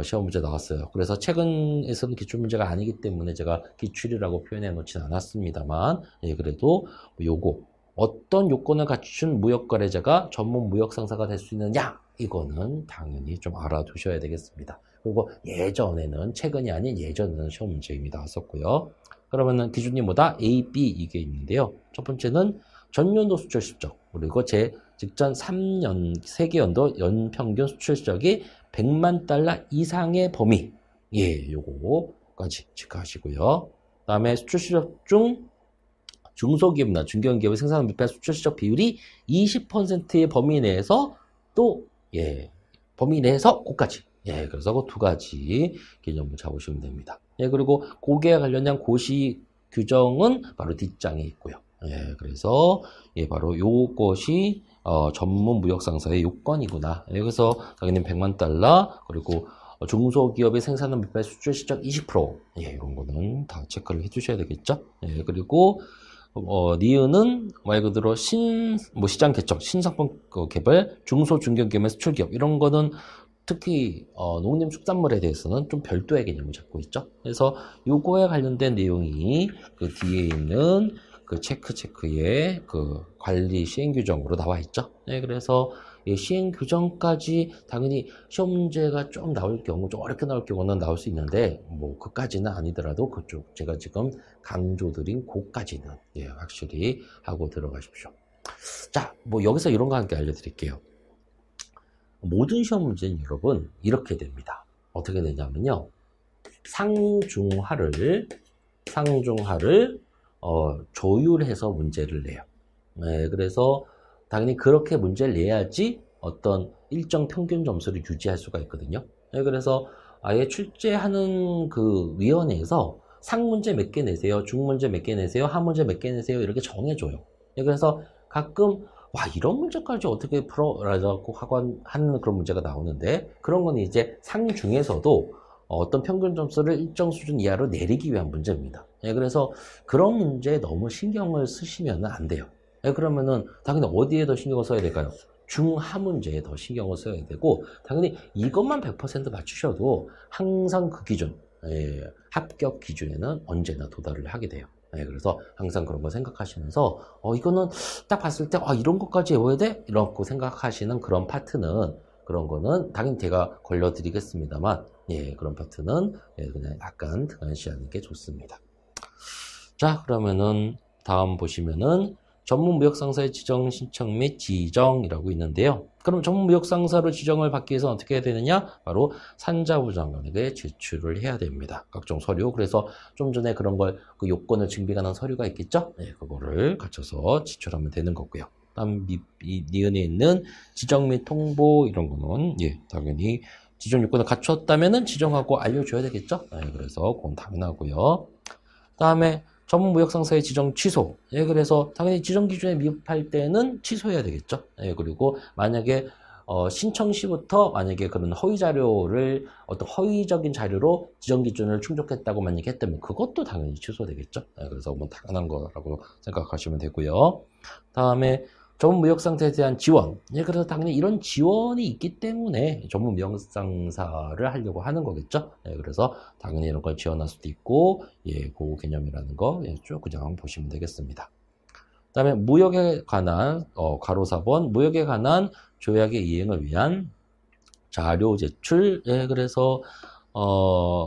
시험 문제 나왔어요. 그래서 최근에서는 기출 문제가 아니기 때문에 제가 기출이라고 표현해 놓진 않았습니다만 그래도 요거 어떤 요건을 갖춘 무역거래자가 전문 무역상사가 될 수 있느냐, 이거는 당연히 좀 알아두셔야 되겠습니다. 그리고 예전에는, 최근이 아닌 예전에는 시험 문제 이미 나왔었고요. 그러면은 기준이 뭐다? A, B 이게 있는데요. 첫 번째는 전년도 수출 실적, 그리고 직전 3년 세계연도 연평균 수출 실적이 100만 달러 이상의 범위. 요거까지 체크하시고요. 그 다음에 수출 실적 중 중소기업이나 중견기업의 생산 밀폐 수출 시적 비율이 20%의 범위 내에서 또 범위 내에서 그까지. 그래서 그 두 가지 개념을 잡으시면 됩니다. 그리고 고기에 관련된 고시 규정은 바로 뒷장에 있고요. 그래서 바로 요것이 전문 무역상사의 요건이구나. 그래서 당연히 100만 달러 그리고 중소기업의 생산은 밀폐 수출 시적 20% 이런 거는 다 체크를 해주셔야 되겠죠. 그리고 니은은 말 그대로 시장 개척, 신상품 개발, 중소 중견기업의 수출기업 이런 거는 특히 농림축산물에 대해서는 좀 별도의 개념을 잡고 있죠. 그래서 요거에 관련된 내용이 그 뒤에 있는 그 체크의 그 관리 시행 규정으로 나와 있죠. 그래서 이 시행 규정까지 당연히 시험 문제가 좀 나올 경우, 좀 어렵게 나올 경우는 나올 수 있는데 뭐 그까지는 아니더라도 그쪽 제가 지금 강조드린 그까지는 확실히 하고 들어가십시오. 자, 뭐 여기서 이런 거 함께 알려드릴게요. 모든 시험 문제는 여러분 이렇게 됩니다. 어떻게 되냐면요, 상중하를 조율해서 문제를 내요. 그래서 당연히 그렇게 문제를 내야지 어떤 일정 평균 점수를 유지할 수가 있거든요. 그래서 아예 출제하는 그 위원회에서 상문제 몇 개 내세요, 중문제 몇 개 내세요, 하문제 몇 개 내세요 이렇게 정해줘요. 그래서 가끔 와 이런 문제까지 어떻게 풀어라고 하는 그런 문제가 나오는데, 그런 건 이제 상중에서도 어떤 평균 점수를 일정 수준 이하로 내리기 위한 문제입니다. 그래서 그런 문제에 너무 신경을 쓰시면 안 돼요. 그러면은 당연히 어디에 더 신경을 써야 될까요? 중하 문제에 더 신경을 써야 되고, 당연히 이것만 100% 맞추셔도 항상 그 기준, 합격 기준에는 언제나 도달을 하게 돼요. 그래서 항상 그런 거 생각하시면서 이거는 딱 봤을 때 이런 것까지 외워야 돼? 이렇게 생각하시는 그런 파트는, 그런 거는 당연히 제가 걸려드리겠습니다만 그런 파트는 그냥 약간 등한시하는 게 좋습니다. 자, 그러면은 다음 보시면은 전문무역상사의 지정 신청 및 지정이라고 있는데요. 그럼 전문무역상사로 지정을 받기 위해서 어떻게 해야 되느냐? 바로 산자부 장관에게 제출을 해야 됩니다. 각종 서류. 그래서 좀 전에 그런 걸 그 요건을 증빙하는 서류가 있겠죠? 그거를 갖춰서 제출하면 되는 거고요. 다음 니은에 있는 지정 및 통보 이런 거는 당연히 지정 요건을 갖췄다면은 지정하고 알려줘야 되겠죠? 그래서 그건 당연하고요. 다음에 전문무역상사의 지정 취소. 그래서 당연히 지정 기준에 미흡할 때는 취소해야 되겠죠. 그리고 만약에 신청 시부터 만약에 그런 허위 자료를 어떤 허위적인 자료로 지정 기준을 충족했다고 만약에 했다면 그것도 당연히 취소되겠죠. 그래서 뭐 당연한 거라고 생각하시면 되고요. 다음에 전문무역상사에 대한 지원. 그래서 당연히 이런 지원이 있기 때문에 전문무역상사를 하려고 하는 거겠죠. 그래서 당연히 이런 걸 지원할 수도 있고, 그 개념이라는 거 쭉 그냥 보시면 되겠습니다. 그 다음에 무역에 관한, 괄호 4번, 무역에 관한 조약의 이행을 위한 자료 제출. 그래서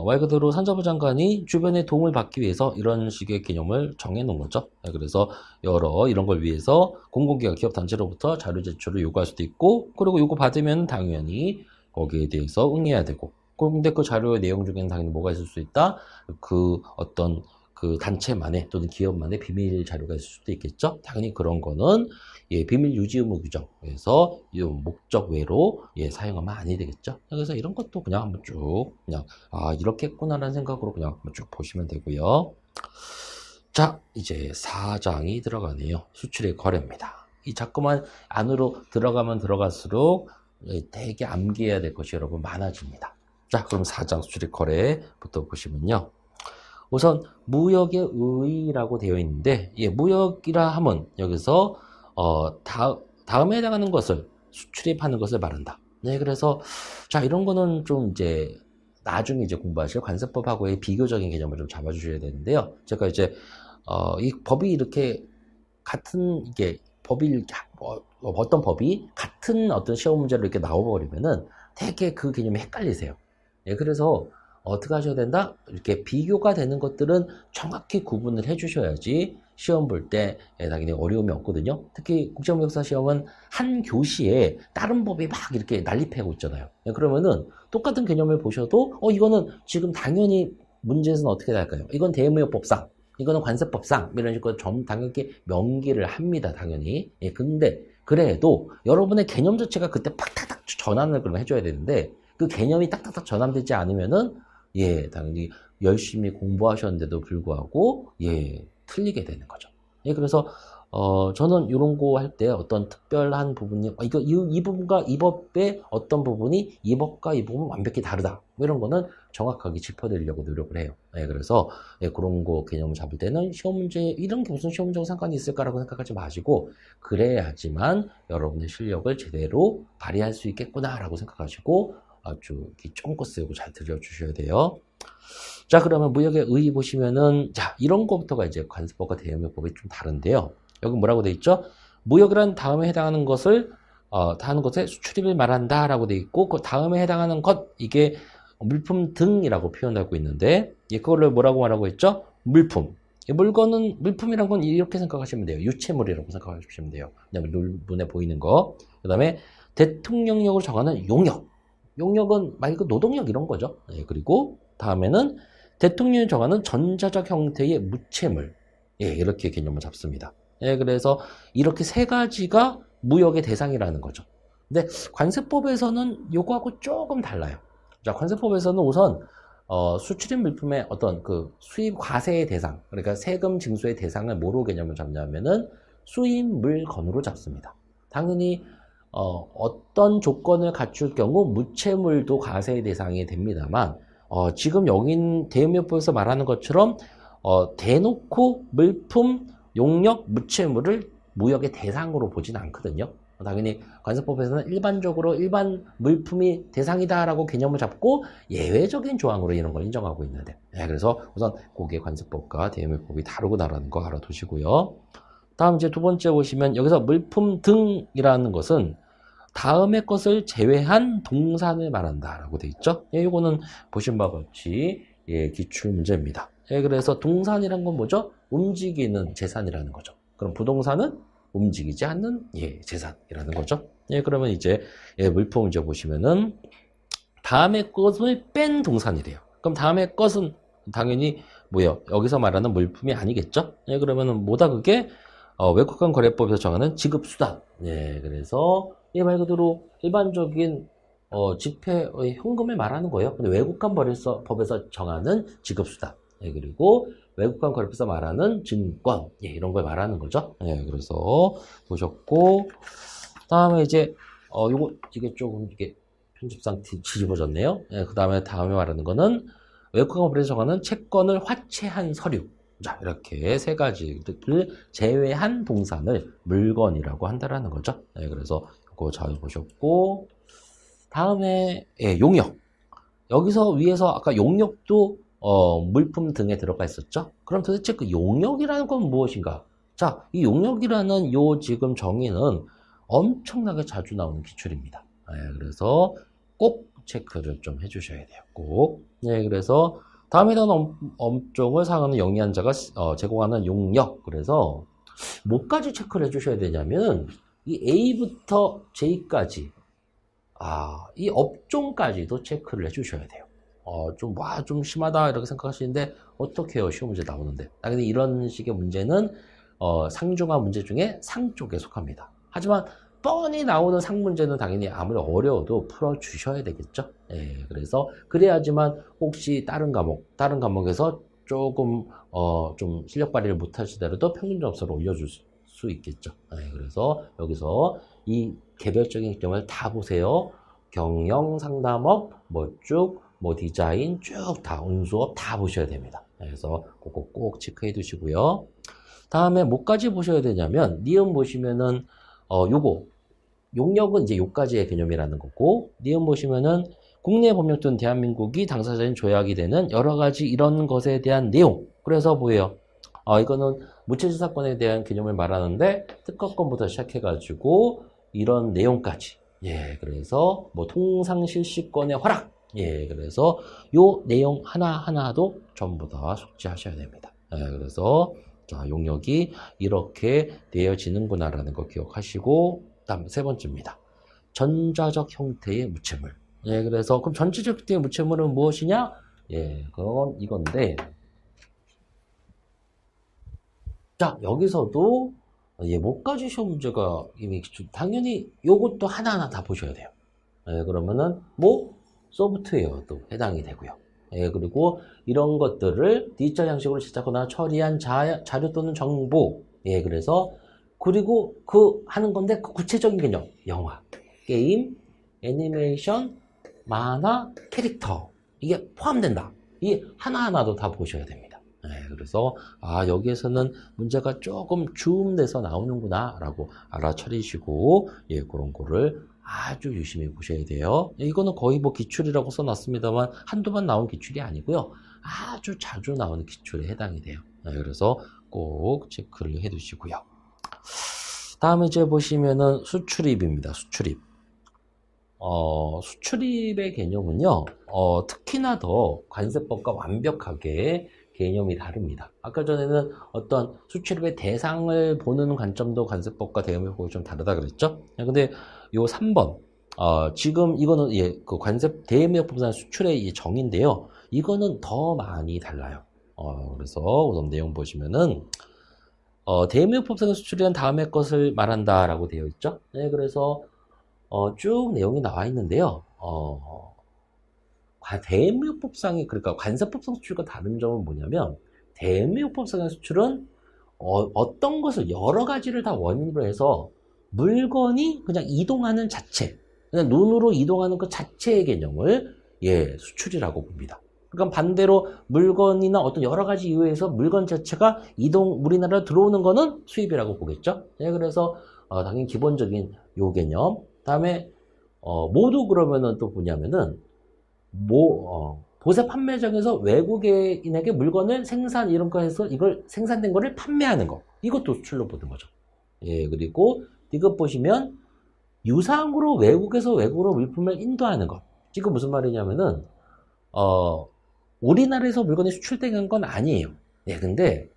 말 그대로 산자부 장관이 주변의 도움을 받기 위해서 이런 식의 개념을 정해놓은 거죠. 그래서 이런 걸 위해서 공공기관, 기업단체로부터 자료 제출을 요구할 수도 있고, 그리고 요구 받으면 당연히 거기에 대해서 응해야 되고, 근데 그 자료의 내용 중에는 당연히 뭐가 있을 수 있다? 그 어떤 그 단체만의 또는 기업만의 비밀 자료가 있을 수도 있겠죠. 당연히 그런 거는 비밀 유지 의무 규정에서 목적 외로 사용하면 아니 되겠죠. 그래서 이런 것도 그냥 한번 쭉 그냥 이렇게 했구나라는 생각으로 그냥 한번 쭉 보시면 되고요. 자, 이제 4장이 들어가네요. 수출의 거래입니다. 이 자꾸만 안으로 들어가면 들어갈수록 되게 암기해야 될 것이 여러분 많아집니다. 자, 그럼 4장 수출의 거래부터 보시면요. 우선 무역의 의의라고 되어 있는데, 무역이라 하면 여기서 다음에 해당하는 것을 수출입하는 것을 말한다. 그래서 자, 이런 거는 좀 이제 나중에 이제 공부하실 관세법하고의 비교적인 개념을 좀 잡아주셔야 되는데요. 제가 이제 이 법이 이렇게 같은 법이 어떤 법이 같은 어떤 시험 문제로 이렇게 나와버리면은 되게 그 개념이 헷갈리세요. 그래서 어떻게 하셔야 된다? 이렇게 비교가 되는 것들은 정확히 구분을 해주셔야지 시험 볼 때 당연히 어려움이 없거든요. 특히 국제무역사 시험은 한 교시에 다른 법이 막 이렇게 난립하고 있잖아요. 그러면은 똑같은 개념을 보셔도 이거는 지금 당연히 문제에서는 어떻게 할까요? 이건 대무역법상 이거는 관세법상 이런 식으로 당연히 명기를 합니다. 당연히. 예, 근데 그래도 여러분의 개념 자체가 그때 팍탁탁 전환을 그러면 해줘야 되는데 그 개념이 딱딱딱 전환되지 않으면은 예, 당연히 열심히 공부하셨는데도 불구하고 예, 틀리게 되는 거죠. 예, 그래서 저는 이런 거 할 때 어떤 특별한 부분이, 이 부분과 이 법의 어떤 부분이 이 법과 이 부분은 완벽히 다르다. 뭐 이런 거는 정확하게 짚어드리려고 노력을 해요. 예, 그래서, 예, 그런 거 개념을 잡을 때는 시험 문제, 이런 게 무슨 시험 문제와 상관이 있을까라고 생각하지 마시고, 그래야지만 여러분의 실력을 제대로 발휘할 수 있겠구나라고 생각하시고, 아주 쫑긋 세우고 잘 들려주셔야 돼요. 자, 그러면 무역의 의 보시면은, 자, 이런 거부터가 이제 관세법과 대응요법이 좀 다른데요. 여기 뭐라고 돼 있죠? 무역이란 다음에 해당하는 것을 다하는 것에 수출입을 말한다 라고 돼 있고 그 다음에 해당하는 것 이게 물품 등이라고 표현하고 있는데 그걸로 뭐라고 말하고 있죠? 물품. 물건은 물품이란 건 이렇게 생각하시면 돼요. 유체물이라고 생각하시면 돼요. 그다음에 눈에 보이는 거. 그다음에 대통령령으로 정하는 용역. 용역은 말 그대로 노동력 이런 거죠. 그리고 다음에는 대통령이 정하는 전자적 형태의 무체물. 예, 이렇게 개념을 잡습니다. 예, 그래서 이렇게 세 가지가 무역의 대상이라는 거죠. 근데 관세법에서는 요거하고 조금 달라요. 자, 관세법에서는 우선 수출입 물품의 어떤 그 수입 과세의 대상, 그러니까 세금 징수의 대상을 뭐로 개념을 잡냐면은 수입 물건으로 잡습니다. 당연히 어떤 조건을 갖출 경우 무체물도 과세의 대상이 됩니다만 지금 여기 대응요법에서 말하는 것처럼 대놓고 물품, 용역, 무체물을 무역의 대상으로 보진 않거든요. 당연히 관세법에서는 일반적으로 일반 물품이 대상이다라고 개념을 잡고 예외적인 조항으로 이런 걸 인정하고 있는데 그래서 우선 그게 관세법과 대응요법이 다르구나라는 거 알아두시고요. 다음 이제 두 번째 보시면 여기서 물품 등이라는 것은 다음의 것을 제외한 동산을 말한다라고 돼 있죠. 이거는 보신 바와 같이 기출 문제입니다. 그래서 동산이란 건 뭐죠? 움직이는 재산이라는 거죠. 그럼 부동산은 움직이지 않는 재산이라는 거죠. 그러면 이제 물품 문제 보시면은 다음의 것을 뺀 동산이래요. 그럼 다음의 것은 당연히 뭐예요? 여기서 말하는 물품이 아니겠죠? 그러면은 뭐다 그게 외국간 거래법에서 정하는 지급수단. 그래서 말 그대로 일반적인 지폐 현금을 말하는 거예요. 근데 외국간 법에서 정하는 지급수단. 그리고 외국간 거래법에서 말하는 증권. 이런 걸 말하는 거죠. 그래서 보셨고 다음에 이제 요거 이게 조금 이게 편집상 뒤집어졌네요. 그 다음에 말하는 거는 외국간 법에서 정하는 채권을 화체한 서류. 자, 이렇게 세 가지를 제외한 동산을 물건이라고 한다라는 거죠. 그래서 이거 잘 보셨고 다음에 용역. 여기서 위에서 아까 용역도 물품 등에 들어가 있었죠. 그럼 도대체 그 용역이라는 건 무엇인가? 자, 이 용역이라는 요 지금 정의는 엄청나게 자주 나오는 기출입니다. 그래서 꼭 체크를 좀 해주셔야 돼요. 꼭. 그래서 다음에 해당하는 업종을 사용하는 영리한 자가 제공하는 용역. 그래서 뭐까지 체크를 해주셔야 되냐면 이 A부터 J까지 이 업종까지도 체크를 해주셔야 돼요. 좀 심하다 이렇게 생각하시는데 어떻게 해요? 시험 문제 나오는데. 당연히 이런 식의 문제는 상중하 문제 중에 상 쪽에 속합니다. 하지만 뻔히 나오는 상 문제는 당연히 아무리 어려워도 풀어주셔야 되겠죠. 그래서 그래야지만 혹시 다른 과목에서 조금 좀 실력 발휘를 못하시더라도 평균 점수를 올려줄 수 있겠죠. 그래서 여기서 이 개별적인 점을 다 보세요. 경영, 상담업, 디자인 쭉 다 운수업 다 보셔야 됩니다. 그래서 그거 꼭 체크해 두시고요. 다음에 뭐까지 보셔야 되냐면 니은 보시면은 요거 용역은 이제 요까지의 개념이라는 거고 니은 보시면은 국내 법령 또는 대한민국이 당사자인 조약이 되는 여러 가지 이런 것에 대한 내용. 그래서 뭐예요? 이거는 무체질사건에 대한 개념을 말하는데 특허권부터 시작해가지고 이런 내용까지. 그래서 통상실시권의 허락. 그래서 요 내용 하나하나도 전부 다 숙지하셔야 됩니다. 그래서 자, 용역이 이렇게 되어지는구나라는 거 기억하시고 다음 세 번째입니다. 전자적 형태의 무체물. 그래서 그럼 전자적 형태의 무체물은 무엇이냐? 그건 이건데 자, 여기서도 예, 못가지 시험 문제가 이미 당연히 요것도 하나하나 다 보셔야 돼요. 예, 그러면은 뭐 소프트웨어도 해당이 되고요. 예, 그리고 이런 것들을 디지털 양식으로 제작하거나 처리한 자료 또는 정보. 예, 그래서 그리고 그 하는 건데 그 구체적인 개념, 영화, 게임, 애니메이션, 만화, 캐릭터 이게 포함된다. 이게 하나하나도 다 보셔야 됩니다. 네, 그래서 여기에서는 문제가 조금 줌돼서 나오는구나 라고 알아차리시고 예, 그런 거를 아주 유심히 보셔야 돼요. 이거는 거의 뭐 기출이라고 써놨습니다만 한두 번 나온 기출이 아니고요. 아주 자주 나오는 기출에 해당이 돼요. 네, 그래서 꼭 체크를 해 두시고요. 다음에 이제 보시면은 수출입입니다. 수출입. 수출입의 개념은요, 특히나 더 관세법과 완벽하게 개념이 다릅니다. 아까 전에는 어떤 수출입의 대상을 보는 관점도 관세법과 대응법이 좀 다르다 그랬죠? 근데 요 3번, 지금 이거는 예, 그 대외무역법상 수출의 이 정의인데요. 이거는 더 많이 달라요. 그래서 우선 내용 보시면은, 대외무역법상의 수출이란 다음의 것을 말한다라고 되어 있죠? 네, 그래서 쭉 내용이 나와 있는데요. 대외무역법상의 그러니까 관세법상 수출과 다른 점은 뭐냐면 대외무역법상의 수출은 어떤 것을 여러 가지를 다 원인으로 해서 물건이 그냥 이동하는 자체, 그냥 눈으로 이동하는 그 자체의 개념을 예, 수출이라고 봅니다. 그러니까 반대로 물건이나 어떤 여러 가지 이유에서 물건 자체가 우리나라로 들어오는 거는 수입이라고 보겠죠. 예, 그래서 당연히 기본적인 요 개념. 다음에 모두 그러면은 또 뭐냐면은 보세 판매장에서 외국인에게 물건을 이런 거 해서 이걸 생산된 거를 판매하는 거. 이것도 수출로 보는 거죠. 예, 그리고 이것 보시면 유상으로 외국에서 외국으로 물품을 인도하는 것. 이거 무슨 말이냐면은 우리나라에서 물건이 수출된 건 아니에요. 예, 근데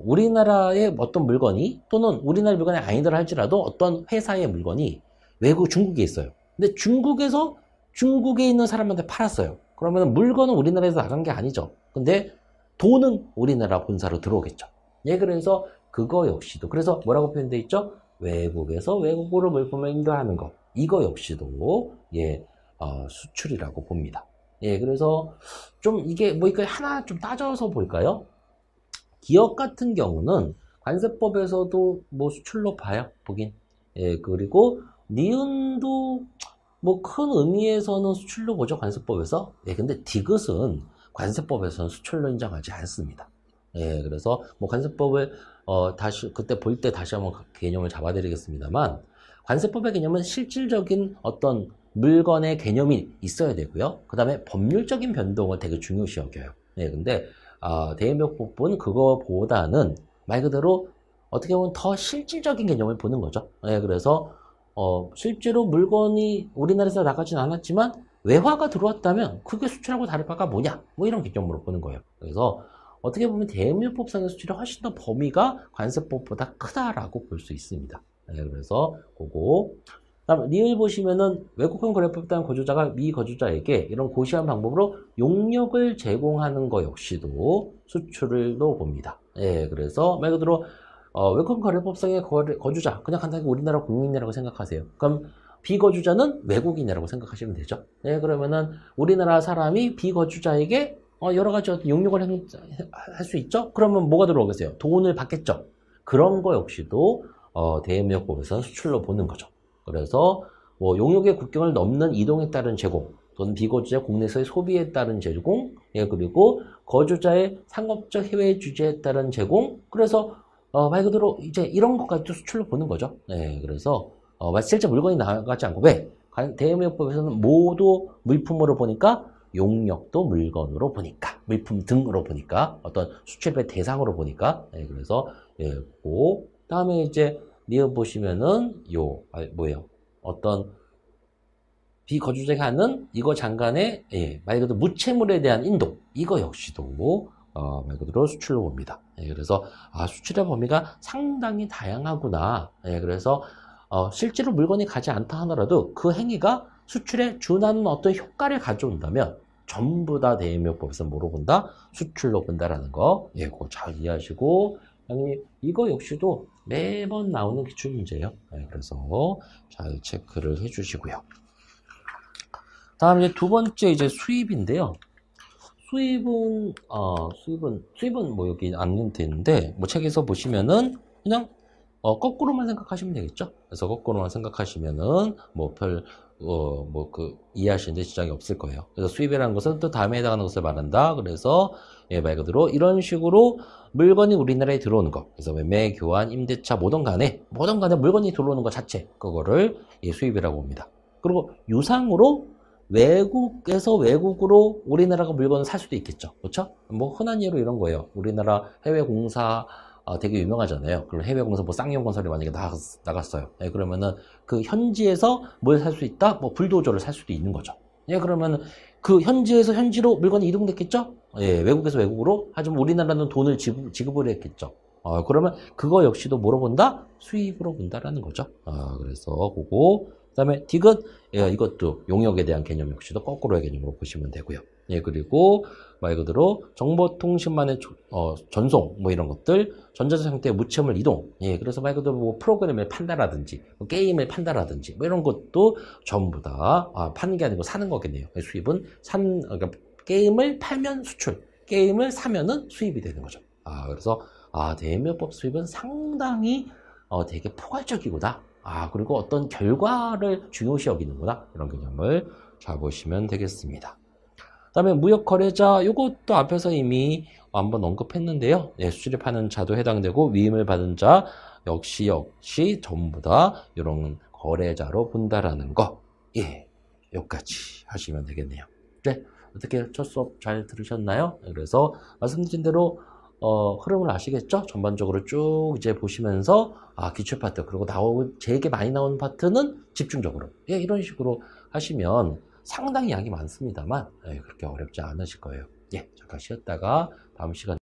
우리나라의 어떤 물건이 또는 우리나라 물건이 아니더라 할지라도 어떤 회사의 물건이 중국에 있어요. 근데 중국에 있는 사람한테 팔았어요. 그러면 물건은 우리나라에서 나간 게 아니죠. 근데 돈은 우리나라 본사로 들어오겠죠. 예, 그래서 그거 역시도 그래서 뭐라고 표현되어 있죠? 외국에서 외국으로 물품을 인도하는 것. 이거 역시도 예, 수출이라고 봅니다. 예, 그래서 좀 이게 이거 하나 좀 따져서 볼까요? 기업 같은 경우는 관세법에서도 뭐 수출로 봐요, 보긴. 예, 그리고 니은도 뭐 큰 의미에서는 수출로 보죠, 관세법에서. 예, 근데 디귿은 관세법에서는 수출로 인정하지 않습니다. 예, 그래서 뭐 관세법을 그때 볼 때 다시 한번 개념을 잡아드리겠습니다만, 관세법의 개념은 실질적인 어떤 물건의 개념이 있어야 되고요. 그 다음에 법률적인 변동을 되게 중요시 여겨요. 예, 근데 대외무역법은 그거보다는 말 그대로 어떻게 보면 더 실질적인 개념을 보는 거죠. 예, 그래서 실제로 물건이 우리나라에서 나가진 않았지만 외화가 들어왔다면 그게 수출하고 다를 바가 뭐냐? 뭐 이런 개념으로 보는 거예요. 그래서 어떻게 보면 대외무역법상의 수출이 훨씬 더 범위가 관세법보다 크다라고 볼 수 있습니다. 예, 그래서 그거 다음 리을 보시면은 외국권 거래법에 따른 거주자가 미거주자에게 이런 고시한 방법으로 용역을 제공하는 것 역시도 수출로 봅니다. 예, 그래서 말 그대로 외국권 거래법상의 거주자 그냥 간단하게 우리나라 국민이라고 생각하세요. 그럼 비거주자는 외국인이라고 생각하시면 되죠. 예, 그러면은 우리나라 사람이 비거주자에게 여러 가지 어떤 용역을 할 수 있죠. 그러면 뭐가 들어오겠어요? 돈을 받겠죠. 그런 거 역시도 대외무역법에서는 수출로 보는 거죠. 그래서 뭐 용역의 국경을 넘는 이동에 따른 제공 또는 비거주자 국내에서의 소비에 따른 제공, 예, 그리고 거주자의 상업적 해외 주재에 따른 제공. 그래서 말 그대로 이제 이런 것까지도 수출로 보는 거죠. 예, 그래서 실제 물건이 나가지 않고 왜 대외무역법에서는 모두 물품으로 보니까 용역도 물건으로 보니까 물품 등으로 보니까 어떤 수출의 대상으로 보니까 예, 그래서 예, 그 다음에 이제 리어 보시면은 뭐예요? 어떤 비거주자가 하는 이거 장간의 예, 말 그대로 무채물에 대한 인도 이거 역시도 말 그대로 수출로 봅니다. 예, 그래서 수출의 범위가 상당히 다양하구나. 예, 그래서 실제로 물건이 가지 않다 하더라도 그 행위가 수출에 준하는 어떤 효과를 가져온다면 전부 다 대외무역법에서 뭐로 본다? 수출로 본다라는 거. 예, 그거 잘 이해하시고 당연히 이거 역시도 매번 나오는 기출문제예요. 네, 그래서 잘 체크를 해주시고요. 다음 이제 두 번째 이제 수입인데요. 수입은 뭐 여기 안 되는데, 뭐 책에서 보시면은 그냥 거꾸로만 생각하시면 되겠죠. 그래서 거꾸로만 생각하시면은 이해하시는데 지장이 없을 거예요. 그래서 수입이라는 것은 또 다음에 해당하는 것을 말한다. 그래서 말 그대로 이런 식으로 물건이 우리나라에 들어오는 거. 그래서 매매, 교환, 임대차 뭐든 간에 물건이 들어오는 것 자체, 그거를 수입이라고 봅니다. 그리고 유상으로 외국에서 외국으로 우리나라가 물건을 살 수도 있겠죠. 그렇죠? 뭐 흔한 예로 이런 거예요. 우리나라 해외 공사 되게 유명하잖아요. 그럼 해외 공사 뭐 쌍용건설이 만약에 나갔어요. 그러면은 그 현지에서 뭘 살 수 있다? 뭐 불도저를 살 수도 있는 거죠. 그러면은 그 현지에서 현지로 물건이 이동됐겠죠? 외국에서 외국으로. 하지만 우리나라는 돈을 지급을 했겠죠. 그러면 그거 역시도 뭐로 본다? 수입으로 본다라는 거죠. 그래서 그거. 그 다음에 딕은 이것도 용역에 대한 개념 역시도 거꾸로의 개념으로 보시면 되고요. 그리고 말 그대로 정보통신망의 전송 뭐 이런 것들, 전자적 형태의 무체물 이동. 그래서 말 그대로 뭐 프로그램을 판다라든지 뭐 게임을 판다라든지 뭐 이런 것도 전부 다 파는 게 아니고 사는 거겠네요. 수입은 그러니까 게임을 팔면 수출, 게임을 사면은 수입이 되는 거죠. 그래서 대매법 수입은 상당히 되게 포괄적이구나. 그리고 어떤 결과를 중요시 여기는구나. 이런 개념을 잘 보시면 되겠습니다. 그 다음에 무역거래자, 이것도 앞에서 이미 한번 언급했는데요. 수출입하는 자도 해당되고, 위임을 받은 자 역시 전부 다 이런 거래자로 본다라는 거. 여기까지 하시면 되겠네요. 네, 어떻게 첫 수업 잘 들으셨나요? 그래서 말씀드린 대로 흐름을 아시겠죠? 전반적으로 쭉 이제 보시면서 기출 파트, 그리고 되게 많이 나오는 파트는 집중적으로 이런 식으로 하시면 상당히 양이 많습니다만 그렇게 어렵지 않으실 거예요. 잠깐 쉬었다가 다음 시간에